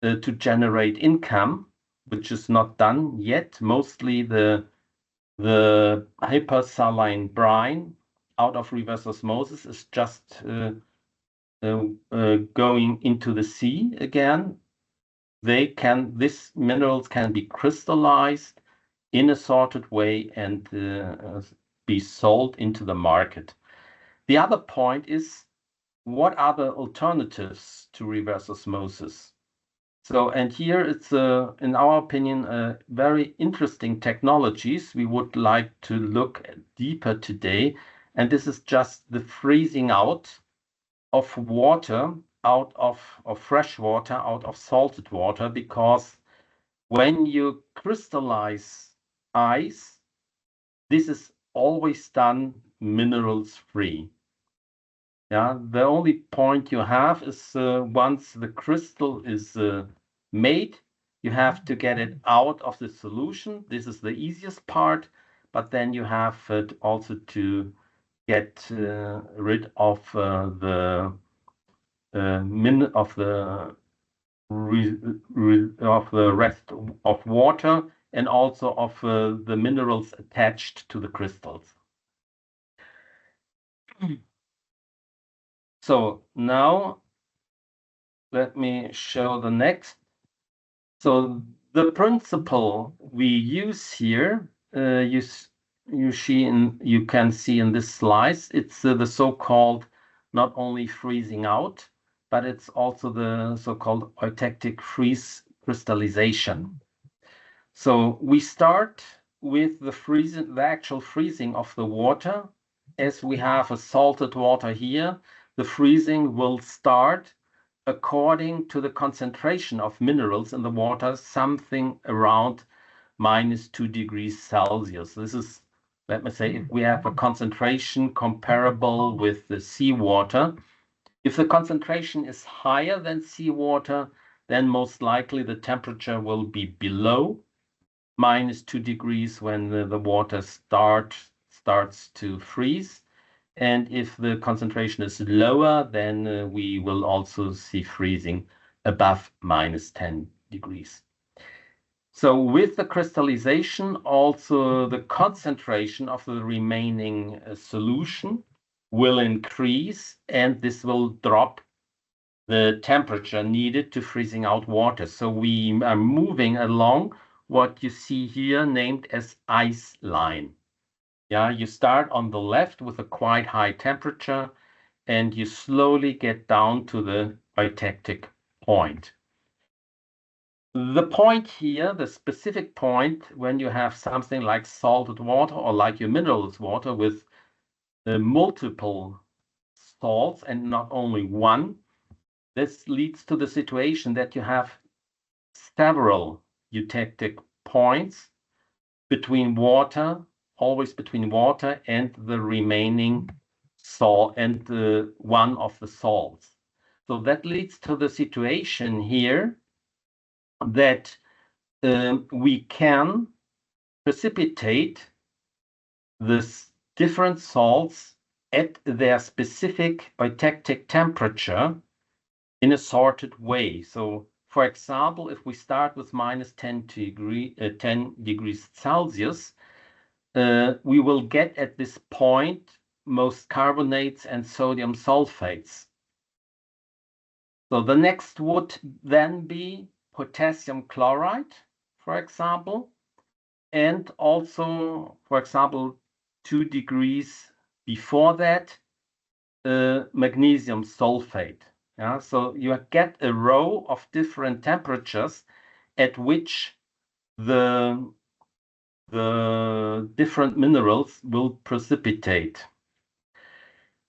S6: to generate income, which is not done yet. Mostly the hypersaline brine out of reverse osmosis is just going into the sea again. These minerals can be crystallized in a sorted way and be sold into the market. The other point is, what are the alternatives to reverse osmosis? So, and here it's, in our opinion, very interesting technologies we would like to look deeper today. And this is just the freezing out of water, out of fresh water, out of salted water, because when you crystallize ice, this is always done minerals free. Yeah, the only point you have is once the crystal is made, you have to get it out of the solution. This is the easiest part, but then you have also to get rid of the rest of water and also of the minerals attached to the crystals. So now let me show the next. So the principle we use here, you can see in this slice, it's the so-called not only freezing out, but it's also the so-called eutectic freeze crystallization. So we start with the actual freezing of the water. As we have a salted water here, the freezing will start according to the concentration of minerals in the water, something around -2 degrees Celsius. This is, let me say, if we have a concentration comparable with the seawater. If the concentration is higher than seawater, then most likely the temperature will be below -2 degrees when the water starts to freeze. And if the concentration is lower, then we will also see freezing above -10 degrees. So with the crystallization, also the concentration of the remaining solution will increase, and this will drop the temperature needed to freezing out water. So we are moving along what you see here named as ice line. Yeah, you start on the left with a quite high temperature and you slowly get down to the eutectic point. The point here, the specific point, when you have something like salted water or like your minerals water with multiple salts and not only one, this leads to the situation that you have several eutectic points between water, always between water and the remaining salt and one of the salts. So that leads to the situation here that we can precipitate this different salts at their specific eutectic temperature in a sorted way. So for example, if we start with -10 degrees Celsius, we will get at this point most carbonates and sodium sulfates. So the next would then be potassium chloride, for example, and also, for example, 2 degrees before that, magnesium sulfate. Yeah, so you get a row of different temperatures at which the different minerals will precipitate.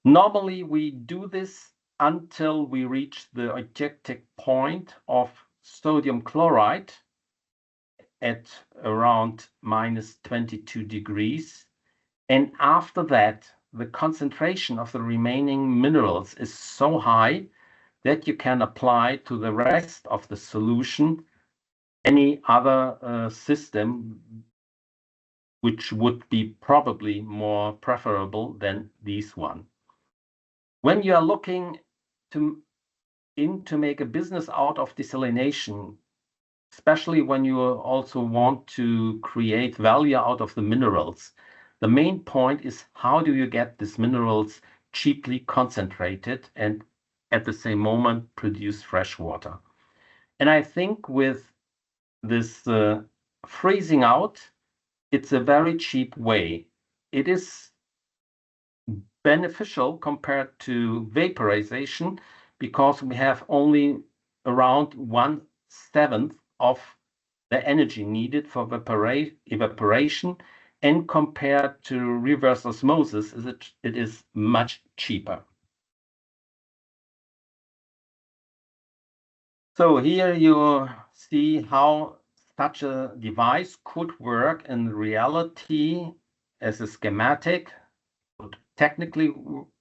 S6: Normally, we do this until we reach the eutectic point of sodium chloride at around -22 degrees. And after that, the concentration of the remaining minerals is so high that you can apply to the rest of the solution any other system which would be probably more preferable than this one. When you are looking to make a business out of desalination, especially when you also want to create value out of the minerals, the main point is how do you get these minerals cheaply concentrated and at the same moment produce fresh water. And I think with this freezing out, it's a very cheap way. It is beneficial compared to vaporization because we have only around 1/7 of the energy needed for evaporation, and compared to reverse osmosis, it is much cheaper. So here you see how such a device could work in reality as a schematic, would technically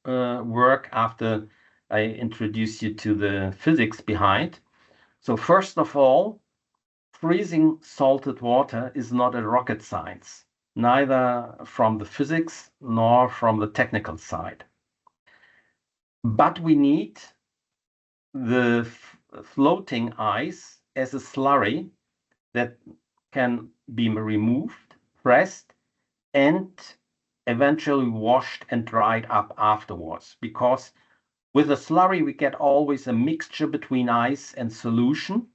S6: work after I introduce you to the physics behind. So first of all, freezing salted water is not a rocket science, neither from the physics nor from the technical side. But we need the floating ice as a slurry that can be removed, pressed, and eventually washed and dried up afterwards. Because with a slurry, we get always a mixture between ice and solution,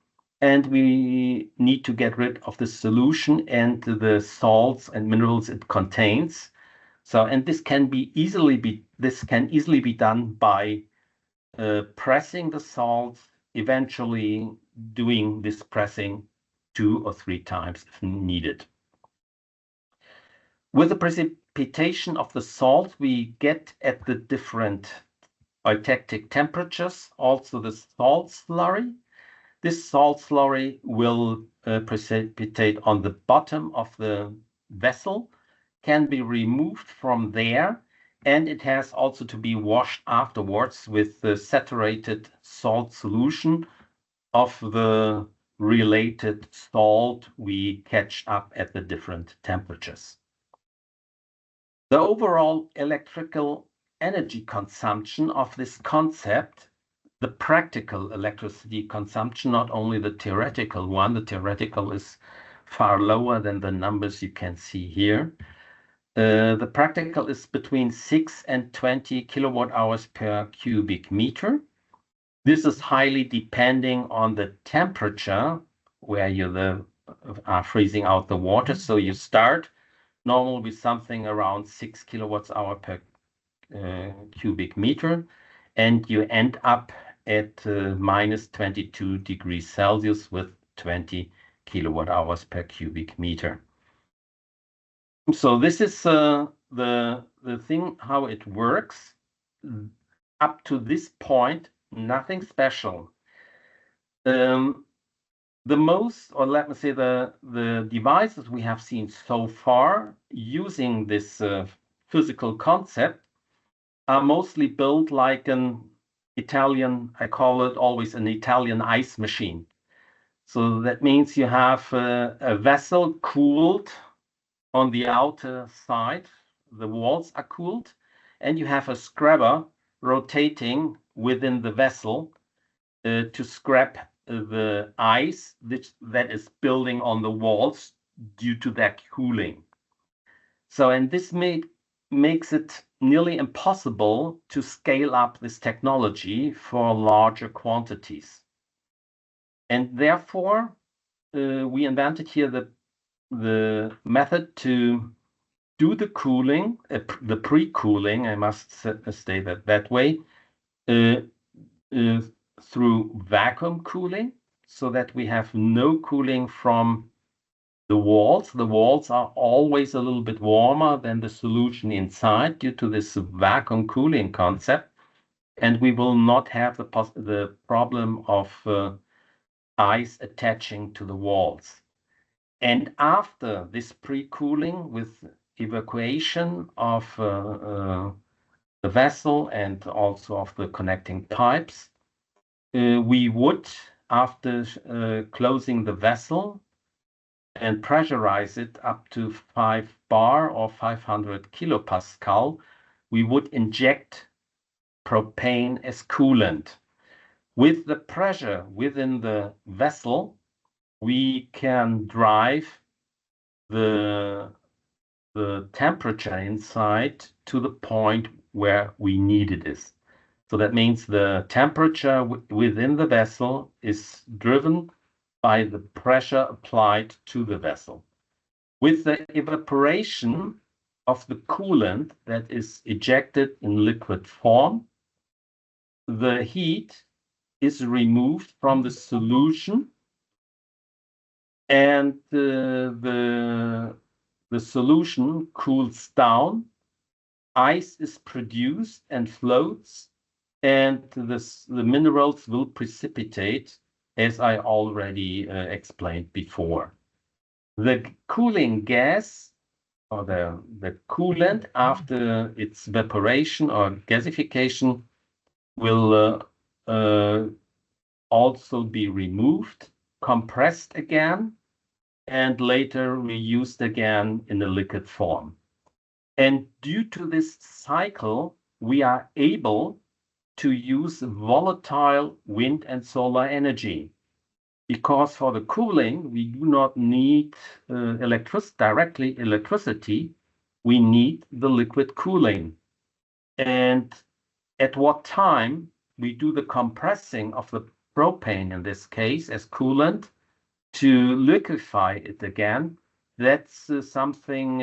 S6: and we need to get rid of the solution and the salts and minerals it contains. So, and this can easily be done by pressing the salts, eventually doing this pressing 2 or 3 times if needed. With the precipitation of the salt, we get at the different eutectic temperatures also the salt slurry. This salt slurry will precipitate on the bottom of the vessel, can be removed from there, and it has also to be washed afterwards with the saturated salt solution of the related salt we catch up at the different temperatures. The overall electrical energy consumption of this concept, the practical electricity consumption, not only the theoretical one, the theoretical is far lower than the numbers you can see here. The practical is between 6 and 20 kilowatt hours per cubic meter. This is highly depending on the temperature where you are freezing out the water. So you start normally with something around 6 kilowatts hour per cubic meter, and you end up at minus 22 degrees Celsius with 20 kilowatt hours per cubic meter. So this is the thing, how it works. Up to this point, nothing special. The most, or let me say, the devices we have seen so far using this physical concept are mostly built like an Italian, I call it always an Italian ice machine. So that means you have a vessel cooled on the outer side, the walls are cooled, and you have a scrubber rotating within the vessel to scrap the ice that is building on the walls due to that cooling. So, and this makes it nearly impossible to scale up this technology for larger quantities. And therefore, we invented here the method to do the cooling, the pre-cooling, I must say that way, through vacuum cooling, so that we have no cooling from the walls. The walls are always a little bit warmer than the solution inside due to this vacuum cooling concept. And we will not have the problem of ice attaching to the walls. And after this pre-cooling with evacuation of the vessel and also of the connecting pipes, we would, after closing the vessel and pressurize it up to 5 bar or 500 kilopascal, we would inject propane as coolant. With the pressure within the vessel, we can drive the temperature inside to the point where we need it is. So that means the temperature within the vessel is driven by the pressure applied to the vessel. With the evaporation of the coolant that is ejected in liquid form, the heat is removed from the solution, and the solution cools down, ice is produced and floats, and the minerals will precipitate, as I already explained before. The cooling gas or the coolant after its evaporation or gasification will also be removed, compressed again, and later reused again in a liquid form. And due to this cycle, we are able to use volatile wind and solar energy. Because for the cooling, we do not need directly electricity, we need the liquid cooling. And at what time we do the compressing of the propane, in this case, as coolant, to liquefy it again, that's something,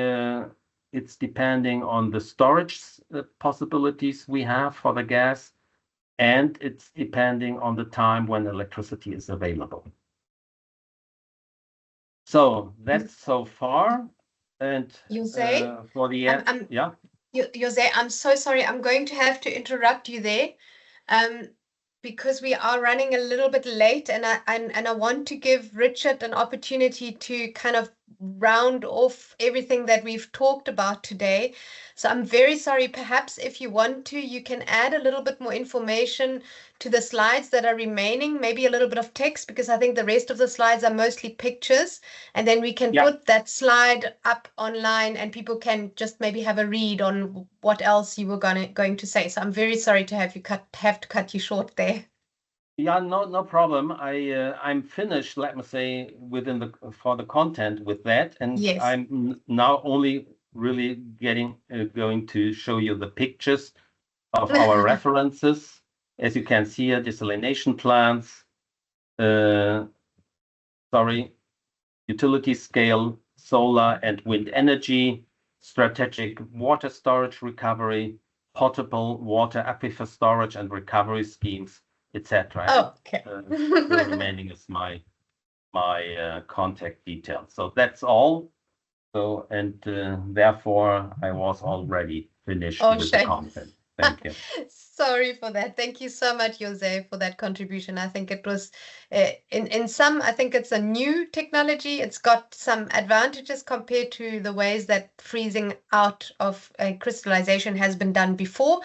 S6: it's depending on the storage possibilities we have for the gas, and it's depending on the time when electricity is available. So that's so far. And
S1: Jose,
S6: for the end, yeah.
S1: Jose, I'm so sorry. I'm going to have to interrupt you there. Because we are running a little bit late, and I want to give Richard an opportunity to kind of round off everything that we've talked about today. So I'm very sorry. Perhaps if you want to, you can add a little bit more information to the slides that are remaining, maybe a little bit of text, because I think the rest of the slides are mostly pictures, and then we can put that slide up online and people can just maybe have a read on what else you were going to say. So I'm very sorry to have to cut you short there.
S6: Yeah, no problem. I'm finished, let me say, for the content with that, and
S1: yes.
S6: I'm now only really going to show you the pictures of our references. As you can see here, desalination plants, utility scale, solar and wind energy, strategic water storage recovery, potable water aquifer storage and recovery schemes, etc.
S1: Oh, okay.
S6: The remaining is my contact details. So that's all. So, and therefore I was already finished with the content. Thank you.
S1: Sorry for that. Thank you so much, Jose, for that contribution. I think it was, in some, I think it's a new technology. It's got some advantages compared to the ways that freezing out of crystallization has been done before.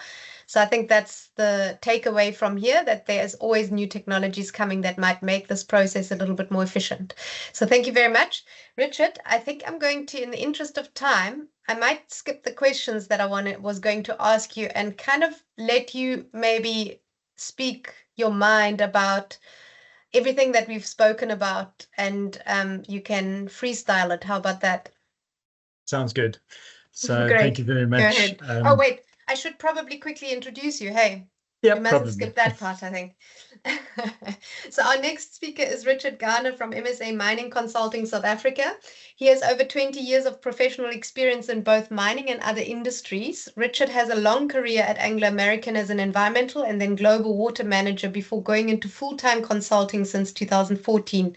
S1: So I think that's the takeaway from here, that there's always new technologies coming that might make this process a little bit more efficient. So thank you very much. Richard, I think I'm going to, in the interest of time, I might skip the questions that I was going to ask you and kind of let you maybe speak your mind about everything that we've spoken about, and you can freestyle it. How about that?
S7: Sounds good. So thank you very much.
S1: Go ahead. Oh, wait, I should probably quickly introduce you. Hey.
S7: Yeah,
S1: we mustn't skip that part, I think. So our next speaker is Richard Garner from MSA Mining Consulting South Africa. He has over 20 years of professional experience in both mining and other industries. Richard has a long career at Anglo American as an environmental and then global water manager before going into full-time consulting since 2014.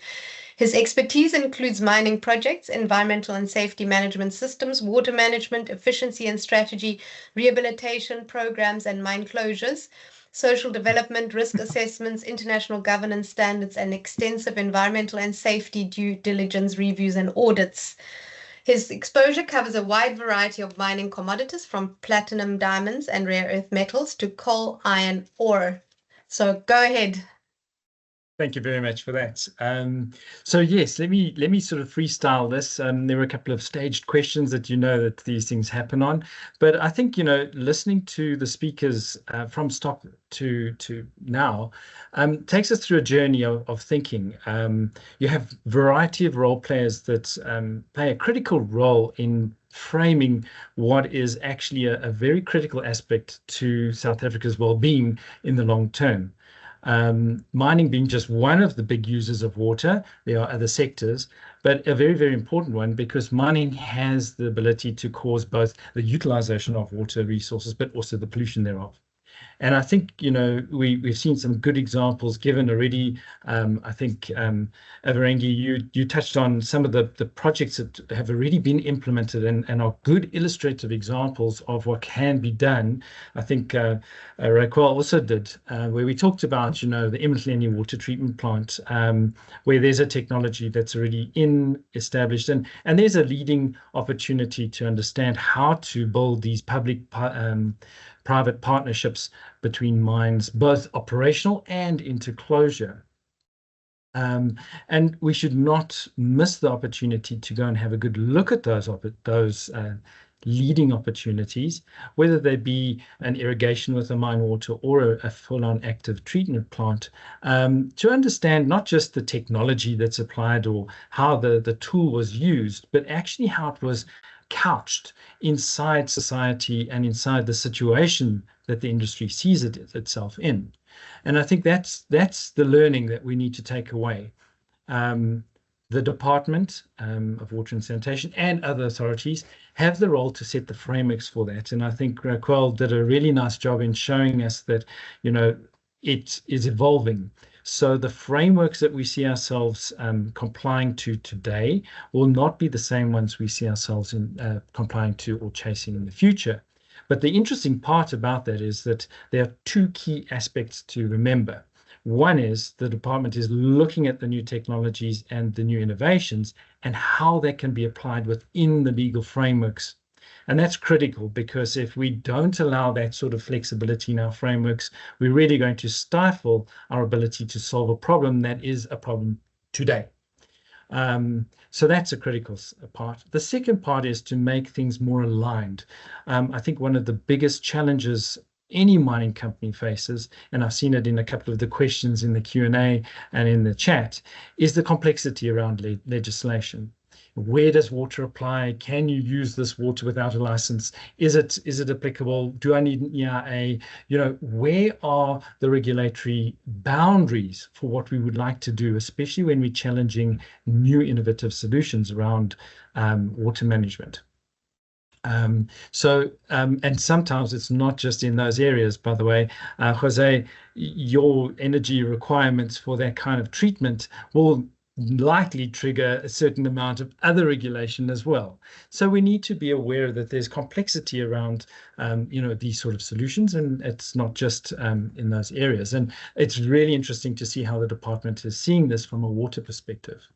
S1: His expertise includes mining projects, environmental and safety management systems, water management, efficiency and strategy, rehabilitation programs and mine closures, social development, risk assessments, international governance standards, and extensive environmental and safety due diligence reviews and audits. His exposure covers a wide variety of mining commodities, from platinum, diamonds, and rare earth metals to coal, iron, ore. So go ahead.
S7: Thank you very much for that. So yes, let me sort of freestyle this. There were a couple of staged questions that that these things happen on, but I think listening to the speakers from stop to now takes us through a journey of thinking. You have a variety of role players that play a critical role in framing what is actually a very critical aspect to South Africa's well-being in the long term. Mining being just one of the big users of water. There are other sectors, but a very, very important one, because mining has the ability to cause both the utilization of water resources, but also the pollution thereof. And I think, you know, we've seen some good examples given already. I think, Avarengi, you touched on some of the projects that have already been implemented and are good illustrative examples of what can be done. I think Raquel also did, where we talked about, you know, the Imtleni water treatment plant, where there's a technology that's already established. And there's a leading opportunity to understand how to build these public-private partnerships between mines, both operational and into closure. And we should not miss the opportunity to go and have a good look at those leading opportunities, whether they be an irrigation with a mine water or a full-on active treatment plant, to understand not just the technology that's applied or how the tool was used, but actually how it was couched inside society and inside the situation that the industry sees itself in. And I think that's the learning that we need to take away. The Department of Water and Sanitation and other authorities have the role to set the frameworks for that. And I think Raquel did a really nice job in showing us that, you know, it is evolving. So the frameworks that we see ourselves complying to today will not be the same ones we see ourselves in complying to or chasing in the future. But the interesting part about that is that there are two key aspects to remember. One is the department is looking at the new technologies and the new innovations and how they can be applied within the legal frameworks. And that's critical, because if we don't allow that sort of flexibility in our frameworks, we're really going to stifle our ability to solve a problem that is a problem today. So that's a critical part. The second part is to make things more aligned. I think one of the biggest challenges any mining company faces, and I've seen it in a couple of the questions in the Q&A and in the chat, is the complexity around legislation. Where does water apply? Can you use this water without a license? Is it applicable? Do I need an EIA? You know, where are the regulatory boundaries for what we would like to do, especially when we're challenging new innovative solutions around water management? And sometimes it's not just in those areas, by the way. Jose, your energy requirements for that kind of treatment will likely trigger a certain amount of other regulation as well. So we need to be aware that there's complexity around, you know, these sort of solutions, and it's not just in those areas. And it's really interesting to see how the department is seeing this from a water perspective.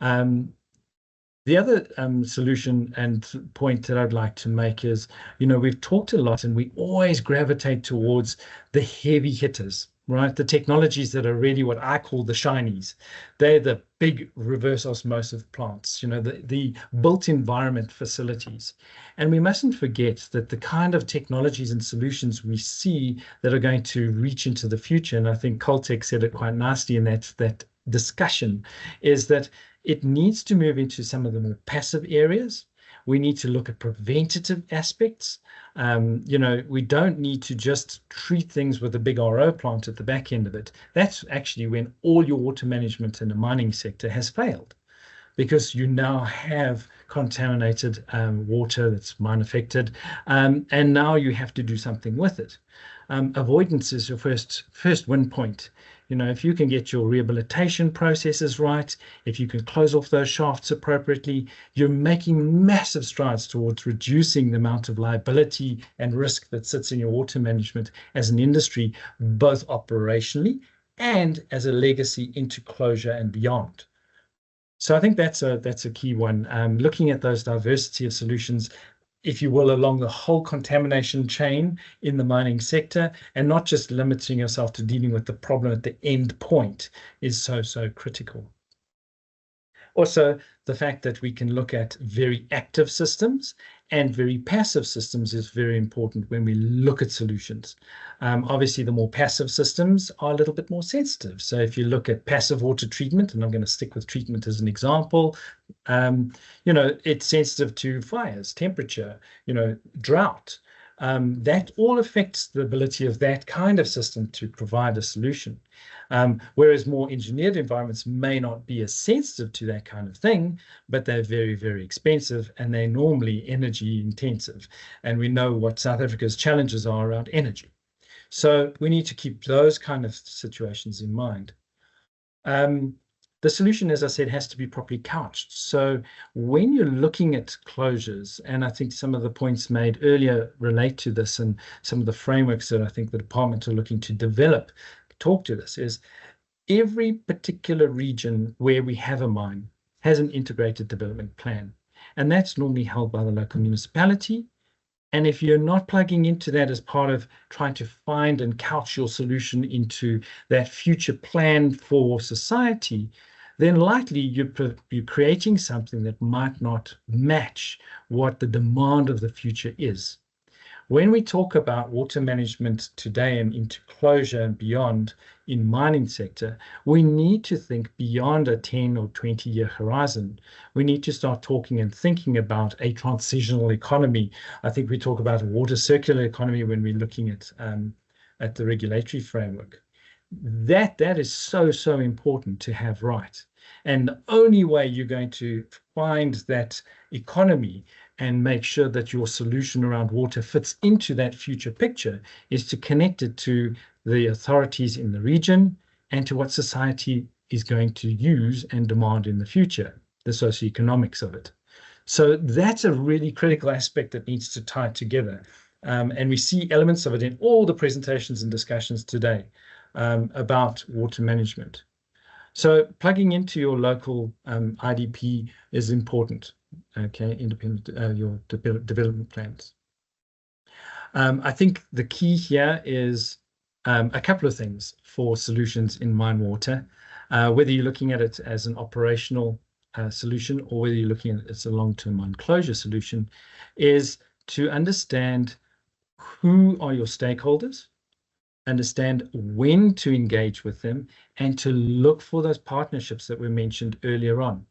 S7: The other solution and point that I'd like to make is, you know, we've talked a lot and we always gravitate towards the heavy hitters, right? The technologies that are really what I call the shinies. They're the big reverse osmosis plants, you know, the built environment facilities. And we mustn't forget that the kind of technologies and solutions we see that are going to reach into the future, and I think Coltech said it quite nicely in that discussion, is that it needs to move into some of the more passive areas. We need to look at preventative aspects. You know, we don't need to just treat things with a big RO plant at the back end of it. That's actually when all your water management in the mining sector has failed, because you now have contaminated water that's mine affected, and now you have to do something with it. Avoidance is your first win point. You know, if you can get your rehabilitation processes right, if you can close off those shafts appropriately, you're making massive strides towards reducing the amount of liability and risk that sits in your water management as an industry, both operationally and as a legacy into closure and beyond. So I think that's a key one. Looking at those diversity of solutions, if you will, along the whole contamination chain in the mining sector, and not just limiting yourself to dealing with the problem at the end point, is so critical. Also, the fact that we can look at very active systems and very passive systems is very important when we look at solutions. Obviously, the more passive systems are a little bit more sensitive. So if you look at passive water treatment, and I'm going to stick with treatment as an example, you know, it's sensitive to fires, temperature, you know, drought. That all affects the ability of that kind of system to provide a solution. Whereas more engineered environments may not be as sensitive to that kind of thing, but they're very, very expensive and they're normally energy intensive. And we know what South Africa's challenges are around energy. So we need to keep those kind of situations in mind. The solution, as I said, has to be properly couched. So when you're looking at closures, and I think some of the points made earlier relate to this, and some of the frameworks that I think the department are looking to develop talk to this, is every particular region where we have a mine has an integrated development plan. And that's normally held by the local municipality. And if you're not plugging into that as part of trying to find and couch your solution into that future plan for society, then likely you're creating something that might not match what the demand of the future is. When we talk about water management today and into closure and beyond in mining sector, we need to think beyond a 10 or 20-year horizon. We need to start talking and thinking about a transitional economy. I think we talk about a water circular economy when we're looking at the regulatory framework. That is so important to have right. And the only way you're going to find that economy and make sure that your solution around water fits into that future picture is to connect it to the authorities in the region and to what society is going to use and demand in the future, the socioeconomics of it. So that's a really critical aspect that needs to tie together. And we see elements of it in all the presentations and discussions today about water management. So plugging into your local IDP is important. Okay, independent your development plans. I think the key here is a couple of things for solutions in mine water, whether you're looking at it as an operational solution or whether you're looking at it as a long-term mine closure solution, is to understand who are your stakeholders, understand when to engage with them, and to look for those partnerships that were mentioned earlier on.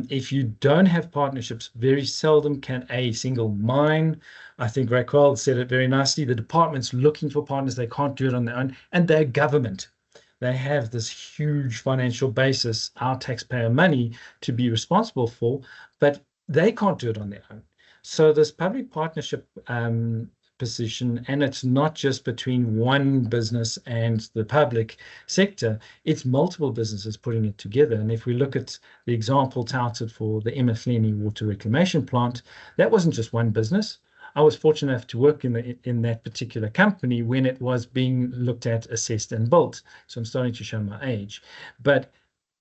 S7: If you don't have partnerships, very seldom can a single mine, I think Raquel said it very nicely, the department's looking for partners, they can't do it on their own, and they're government. They have this huge financial basis, our taxpayer money, to be responsible for, but they can't do it on their own. So this public partnership position, and it's not just between one business and the public sector, it's multiple businesses putting it together. And if we look at the example touted for the Emathleni water reclamation plant, that wasn't just one business. I was fortunate enough to work in that particular company when it was being looked at, assessed, and built. So I'm starting to show my age. But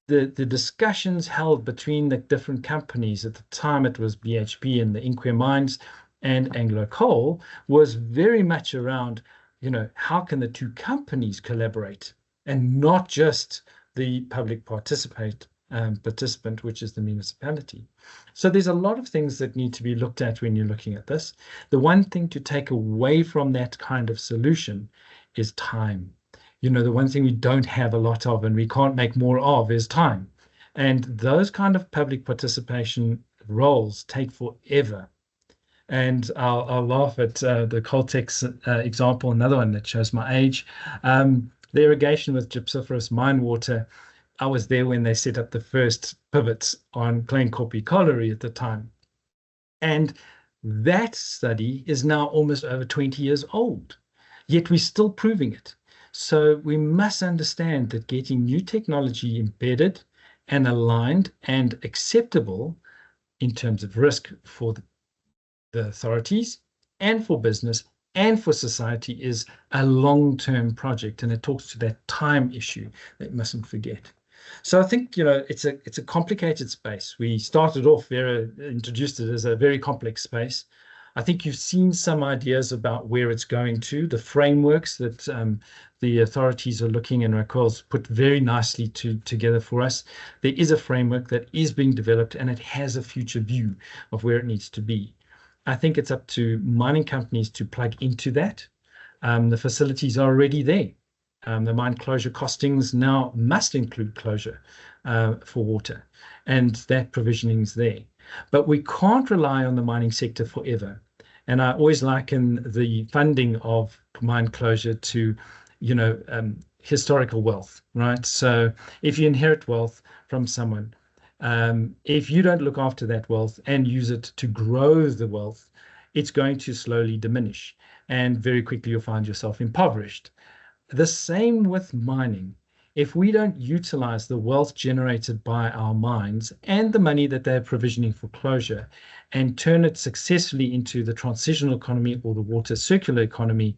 S7: the discussions held between the different companies, at the time it was BHP and the Inkware Mines and Anglo Coal, was very much around, how can the two companies collaborate and not just the public participant, which is the municipality. So there's a lot of things that need to be looked at when you're looking at this. The one thing to take away from that kind of solution is time. The one thing we don't have a lot of and we can't make more of is time. And those kind of public participation roles take forever. And I'll laugh at the Coltex example, another one that shows my age. The irrigation with gypsiferous mine water, I was there when they set up the first pivots on Glencorpy Colliery at the time. And that study is now almost over 20 years old, yet we're still proving it. So we must understand that getting new technology embedded and aligned and acceptable in terms of risk for the authorities and for business and for society is a long-term project, and it talks to that time issue that you mustn't forget. So I think it's a complicated space. We started off, Vera introduced it as a very complex space. I think you've seen some ideas about where it's going to, the frameworks that the authorities are looking, and Raquel's put very nicely together for us. There is a framework that is being developed, and it has a future view of where it needs to be. I think it's up to mining companies to plug into that. The facilities are already there. The mine closure costings now must include closure for water, and that provisioning is there. But we can't rely on the mining sector forever. And I always liken the funding of mine closure to, historical wealth, right? So if you inherit wealth from someone, if you don't look after that wealth and use it to grow the wealth, it's going to slowly diminish. and very quickly you'll find yourself impoverished. The same with mining. If we don't utilize the wealth generated by our mines and the money that they're provisioning for closure and turn it successfully into the transitional economy or the water circular economy,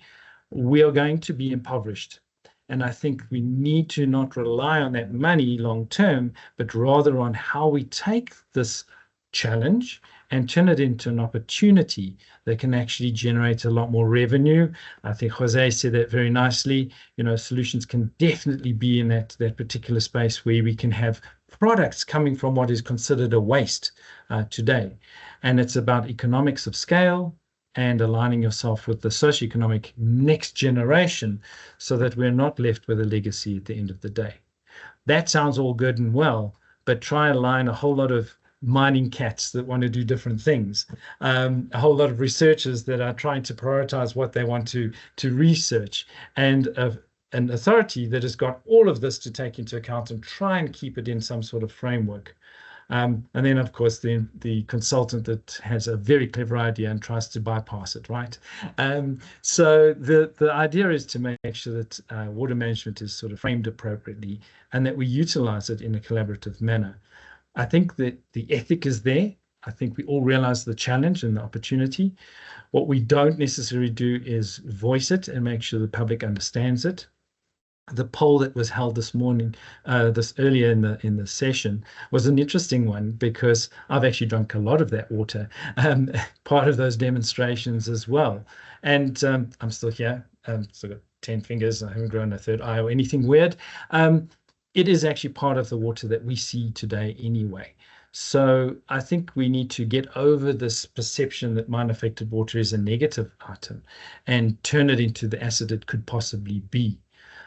S7: we are going to be impoverished. And I think we need to not rely on that money long term, but rather on how we take this challenge and turn it into an opportunity that can actually generate a lot more revenue. I think Jose said that very nicely. Solutions can definitely be in that particular space where we can have products coming from what is considered a waste today. And it's about economics of scale and aligning yourself with the socioeconomic next generation so that we're not left with a legacy at the end of the day. That sounds all good and well, but try and align a whole lot of mining cats that want to do different things, a whole lot of researchers that are trying to prioritize what they want to research, and an authority that has got all of this to take into account and try and keep it in some sort of framework. And then, of course, the consultant that has a very clever idea and tries to bypass it, right? So the idea is to make sure that water management is sort of framed appropriately and that we utilize it in a collaborative manner. I think that the ethic is there. I think we all realize the challenge and the opportunity. What we don't necessarily do is voice it and make sure the public understands it. The poll that was held this morning, earlier in the session, was an interesting one because I've actually drunk a lot of that water, part of those demonstrations as well. And I'm still here. Still got 10 fingers. I haven't grown a third eye or anything weird. It is actually part of the water that we see today anyway. So I think we need to get over this perception that mine-affected water is a negative item and turn it into the asset it could possibly be.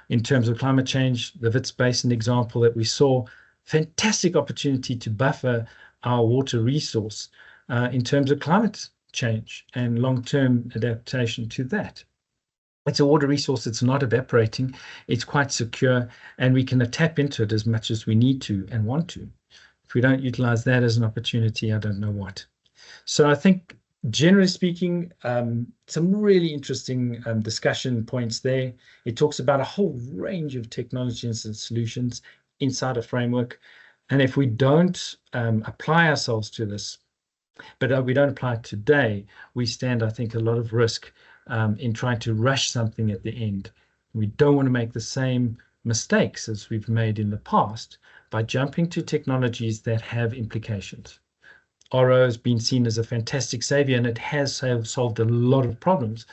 S7: In terms of climate change, the Wits Basin example that we saw, fantastic opportunity to buffer our water resource in terms of climate change and long-term adaptation to that. It's a water resource that's not evaporating, it's quite secure, and we can tap into it as much as we need to and want to. If we don't utilize that as an opportunity, I don't know what. So I think, generally speaking, some really interesting discussion points there. It talks about a whole range of technologies and solutions inside a framework. And if we don't apply ourselves to this, but we don't apply it today, we stand, I think, a lot of risk in trying to rush something at the end. We don't want to make the same mistakes as we've made in the past by jumping to technologies that have implications. RO has been seen as a fantastic savior, and it has solved a lot of problems.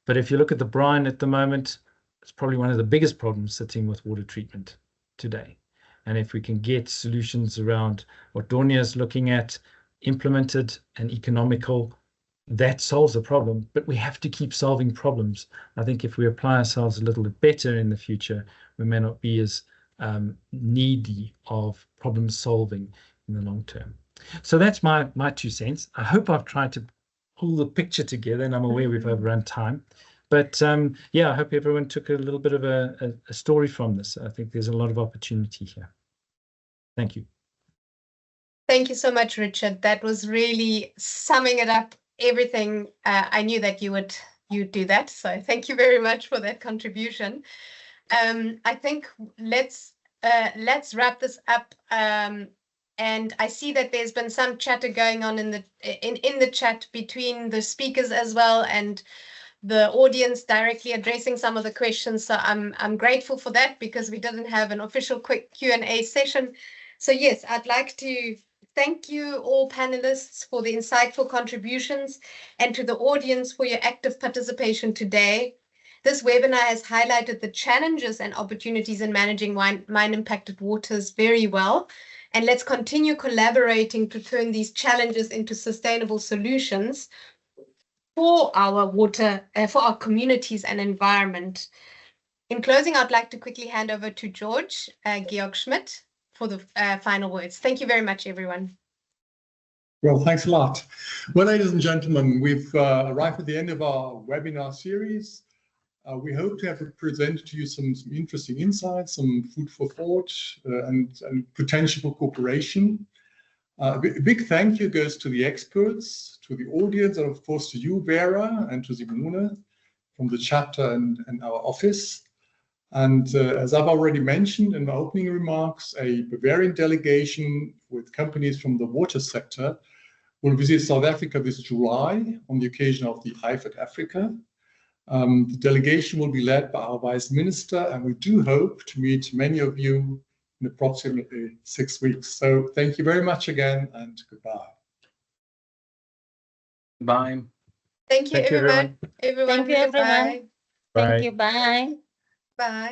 S7: But if you look at the brine at the moment, it's probably one of the biggest problems sitting with water treatment today. And if we can get solutions around what Dornia is looking at, implemented and economical, that solves the problem. But we have to keep solving problems. I think if we apply ourselves a little bit better in the future, we may not be as needy of problem solving in the long term. So that's my 2 cents. I hope I've tried to pull the picture together, and I'm aware we've overrun time. But yeah, I hope everyone took a little bit of a story from this. I think there's a lot of opportunity here. Thank you.
S1: Thank you so much, Richard. That was really summing it up, everything. I knew that you'd do that. So thank you very much for that contribution. I think let's wrap this up. And I see that there's been some chatter going on in the chat between the speakers as well and the audience directly addressing some of the questions. So I'm grateful for that because we didn't have an official quick Q&A session. So yes, I'd like to thank you all panelists for the insightful contributions and to the audience for your active participation today. This webinar has highlighted the challenges and opportunities in managing mine-impacted waters very well. And let's continue collaborating to turn these challenges into sustainable solutions for our water, for our communities and environment. In closing, I'd like to quickly hand over to George Georg-Schmidt for the final words. Thank you very much, everyone.
S2: Well, thanks a lot. Well, ladies and gentlemen, we've arrived at the end of our webinar series. We hope to have presented to you some interesting insights, some food for thought, and potential for cooperation. A big thank you goes to the experts, to the audience, and of course to you, Vera, and to Simone. the chapter and our office. And as I've already mentioned in my opening remarks, a Bavarian delegation with companies from the water sector will visit South Africa this July on the occasion of the IFAD Africa. The delegation will be led by our Vice Minister, and we do hope to meet many of you in approximately 6 weeks. So thank you very much again, and goodbye.
S6: Bye.
S1: Thank you,
S7: Thank you,
S1: everyone.
S7: everyone.
S4: Thank you, everyone.
S1: Goodbye.
S7: Bye.
S4: Thank you. Bye.
S1: Bye.